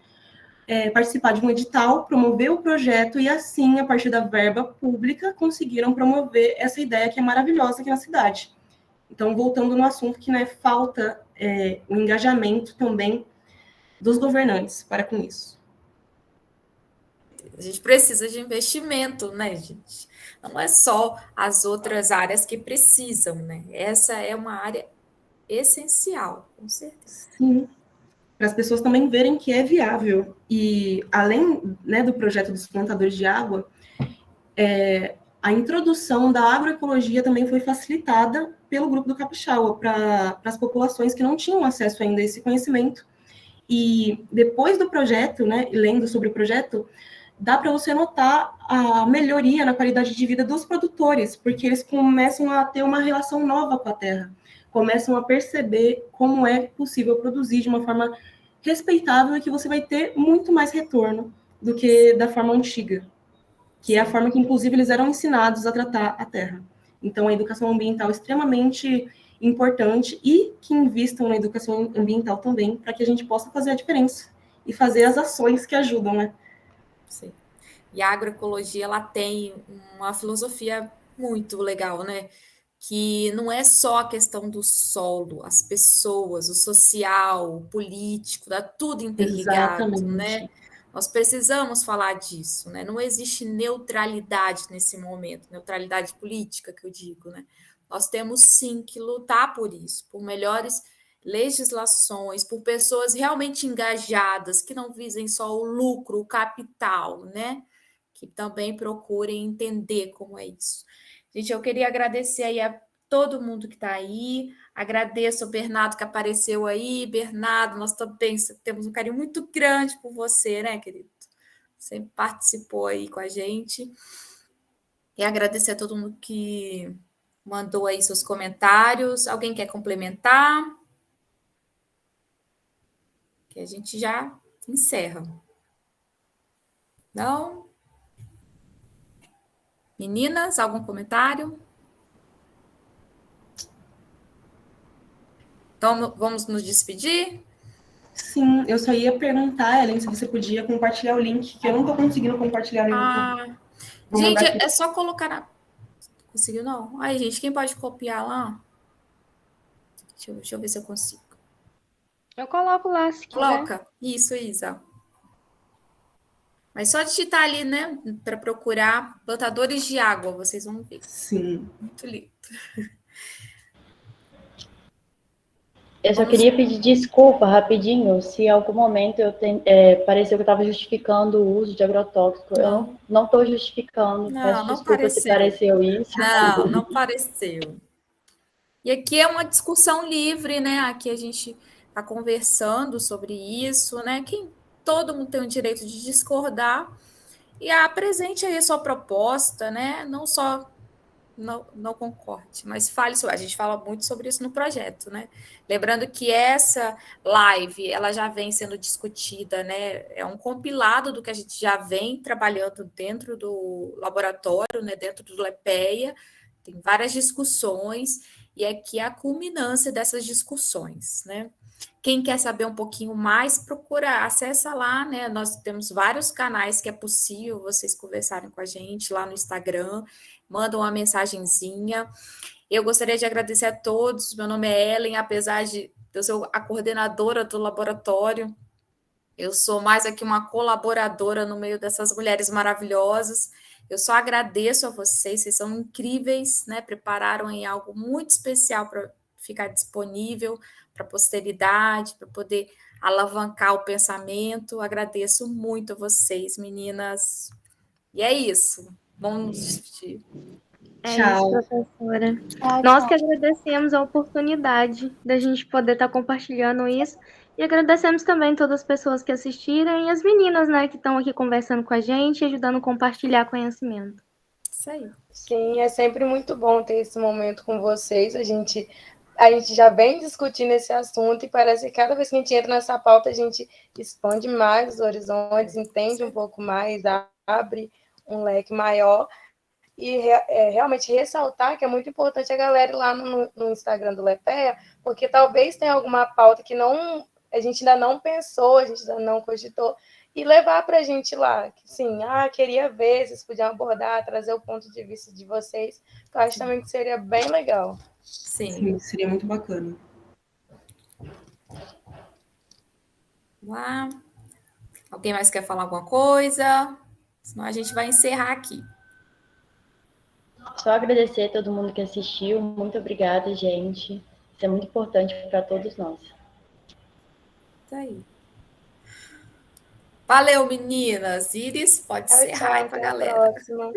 Speaker 7: participar de um edital, promover o projeto e assim, a partir da verba pública, conseguiram promover essa ideia que é maravilhosa aqui na cidade. Então, voltando no assunto que, né, falta o engajamento também dos governantes para com isso.
Speaker 1: A gente precisa de investimento, né, gente? Não é só as outras áreas que precisam, né? Essa é uma área essencial, com certeza.
Speaker 7: Sim, para as pessoas também verem que é viável. E, além, né, do projeto dos plantadores de água, a introdução da agroecologia também foi facilitada pelo Grupo do Capixaba para as populações que não tinham acesso ainda a esse conhecimento. E depois do projeto, né, lendo sobre o projeto, dá para você notar a melhoria na qualidade de vida dos produtores, porque eles começam a ter uma relação nova com a terra, começam a perceber como é possível produzir de uma forma respeitável e que você vai ter muito mais retorno do que da forma antiga, que é a forma que, inclusive, eles eram ensinados a tratar a terra. Então, a educação ambiental é extremamente importante e que invistam na educação ambiental também, para que a gente possa fazer a diferença e fazer as ações que ajudam, né?
Speaker 1: Sim. E a agroecologia, ela tem uma filosofia muito legal, né? Que não é só a questão do solo, as pessoas, o social, o político, tá tudo interligado, né?
Speaker 7: Exatamente.
Speaker 1: Nós precisamos falar disso, né? Não existe neutralidade nesse momento, neutralidade política que eu digo, né? Nós temos sim que lutar por isso, por melhores legislações, por pessoas realmente engajadas, que não visem só o lucro, o capital, né? Que também procurem entender como é isso. Gente, eu queria agradecer aí a todo mundo que está aí, agradeço ao Bernardo que apareceu aí. Bernardo, nós também temos um carinho muito grande por você, né, querido? Sempre participou aí com a gente. E agradecer a todo mundo que mandou aí seus comentários. Alguém quer complementar? Que a gente já encerra. Não? Meninas, algum comentário? Então, vamos nos despedir?
Speaker 7: Sim, eu só ia perguntar, Ellen, se você podia compartilhar o link, que eu não estou conseguindo compartilhar o link.
Speaker 1: Gente, é só colocar na... Conseguiu, não? Ai, gente, quem pode copiar lá? Deixa eu ver se eu consigo.
Speaker 2: Eu coloco lá, se quiser.
Speaker 1: Coloca. Isso, Isa. Mas só digitar ali, né? Para procurar plantadores de água, vocês vão ver.
Speaker 7: Sim.
Speaker 1: Muito lindo.
Speaker 3: Eu só queria pedir desculpa rapidinho se em algum momento pareceu que eu estava justificando o uso de agrotóxico. Eu não estou justificando. Peço desculpa se pareceu isso.
Speaker 1: Não pareceu. E aqui é uma discussão livre, né? Aqui a gente está conversando sobre isso, né? Todo mundo tem o direito de discordar e apresente aí a sua proposta, né? Não só não concorde, mas fale sobre. A gente fala muito sobre isso no projeto, né? Lembrando que essa live ela já vem sendo discutida, né? É um compilado do que a gente já vem trabalhando dentro do laboratório, né? Dentro do LEPEA, tem várias discussões, e aqui é a culminância dessas discussões, né? Quem quer saber um pouquinho mais, procura, acessa lá, né? Nós temos vários canais que é possível vocês conversarem com a gente lá no Instagram, mandam uma mensagenzinha. Eu gostaria de agradecer a todos. Meu nome é Ellen, apesar de eu ser a coordenadora do laboratório, eu sou mais aqui uma colaboradora no meio dessas mulheres maravilhosas. Eu só agradeço a vocês são incríveis, né? Prepararam aí algo muito especial para ficar disponível para a posteridade, para poder alavancar o pensamento. Agradeço muito a vocês, meninas. E é isso. Vamos nos despedir.
Speaker 2: Tchau. Isso, professora. Nós que agradecemos a oportunidade da gente poder estar compartilhando isso. E agradecemos também todas as pessoas que assistiram e as meninas, né, que estão aqui conversando com a gente, ajudando a compartilhar conhecimento.
Speaker 1: Isso aí.
Speaker 4: Sim, é sempre muito bom ter esse momento com vocês. A gente já vem discutindo esse assunto e parece que cada vez que a gente entra nessa pauta, a gente expande mais os horizontes, entende um pouco mais, abre um leque maior. E realmente ressaltar que é muito importante a galera ir lá no Instagram do Lepeia, porque talvez tenha alguma pauta que a gente ainda não pensou, a gente ainda não cogitou, e levar para a gente lá. Sim, queria ver, vocês podiam abordar, trazer o ponto de vista de vocês, que eu acho também que seria bem legal.
Speaker 1: Sim.
Speaker 7: Sim, seria muito bacana.
Speaker 1: Lá. Alguém mais quer falar alguma coisa? Senão a gente vai encerrar aqui.
Speaker 3: Só agradecer a todo mundo que assistiu. Muito obrigada, gente. Isso é muito importante para todos nós.
Speaker 1: Isso aí. Valeu, meninas. Iris, pode
Speaker 4: Tchau,
Speaker 1: encerrar aí
Speaker 4: tchau,
Speaker 1: pra
Speaker 4: até a
Speaker 1: galera.
Speaker 4: próxima.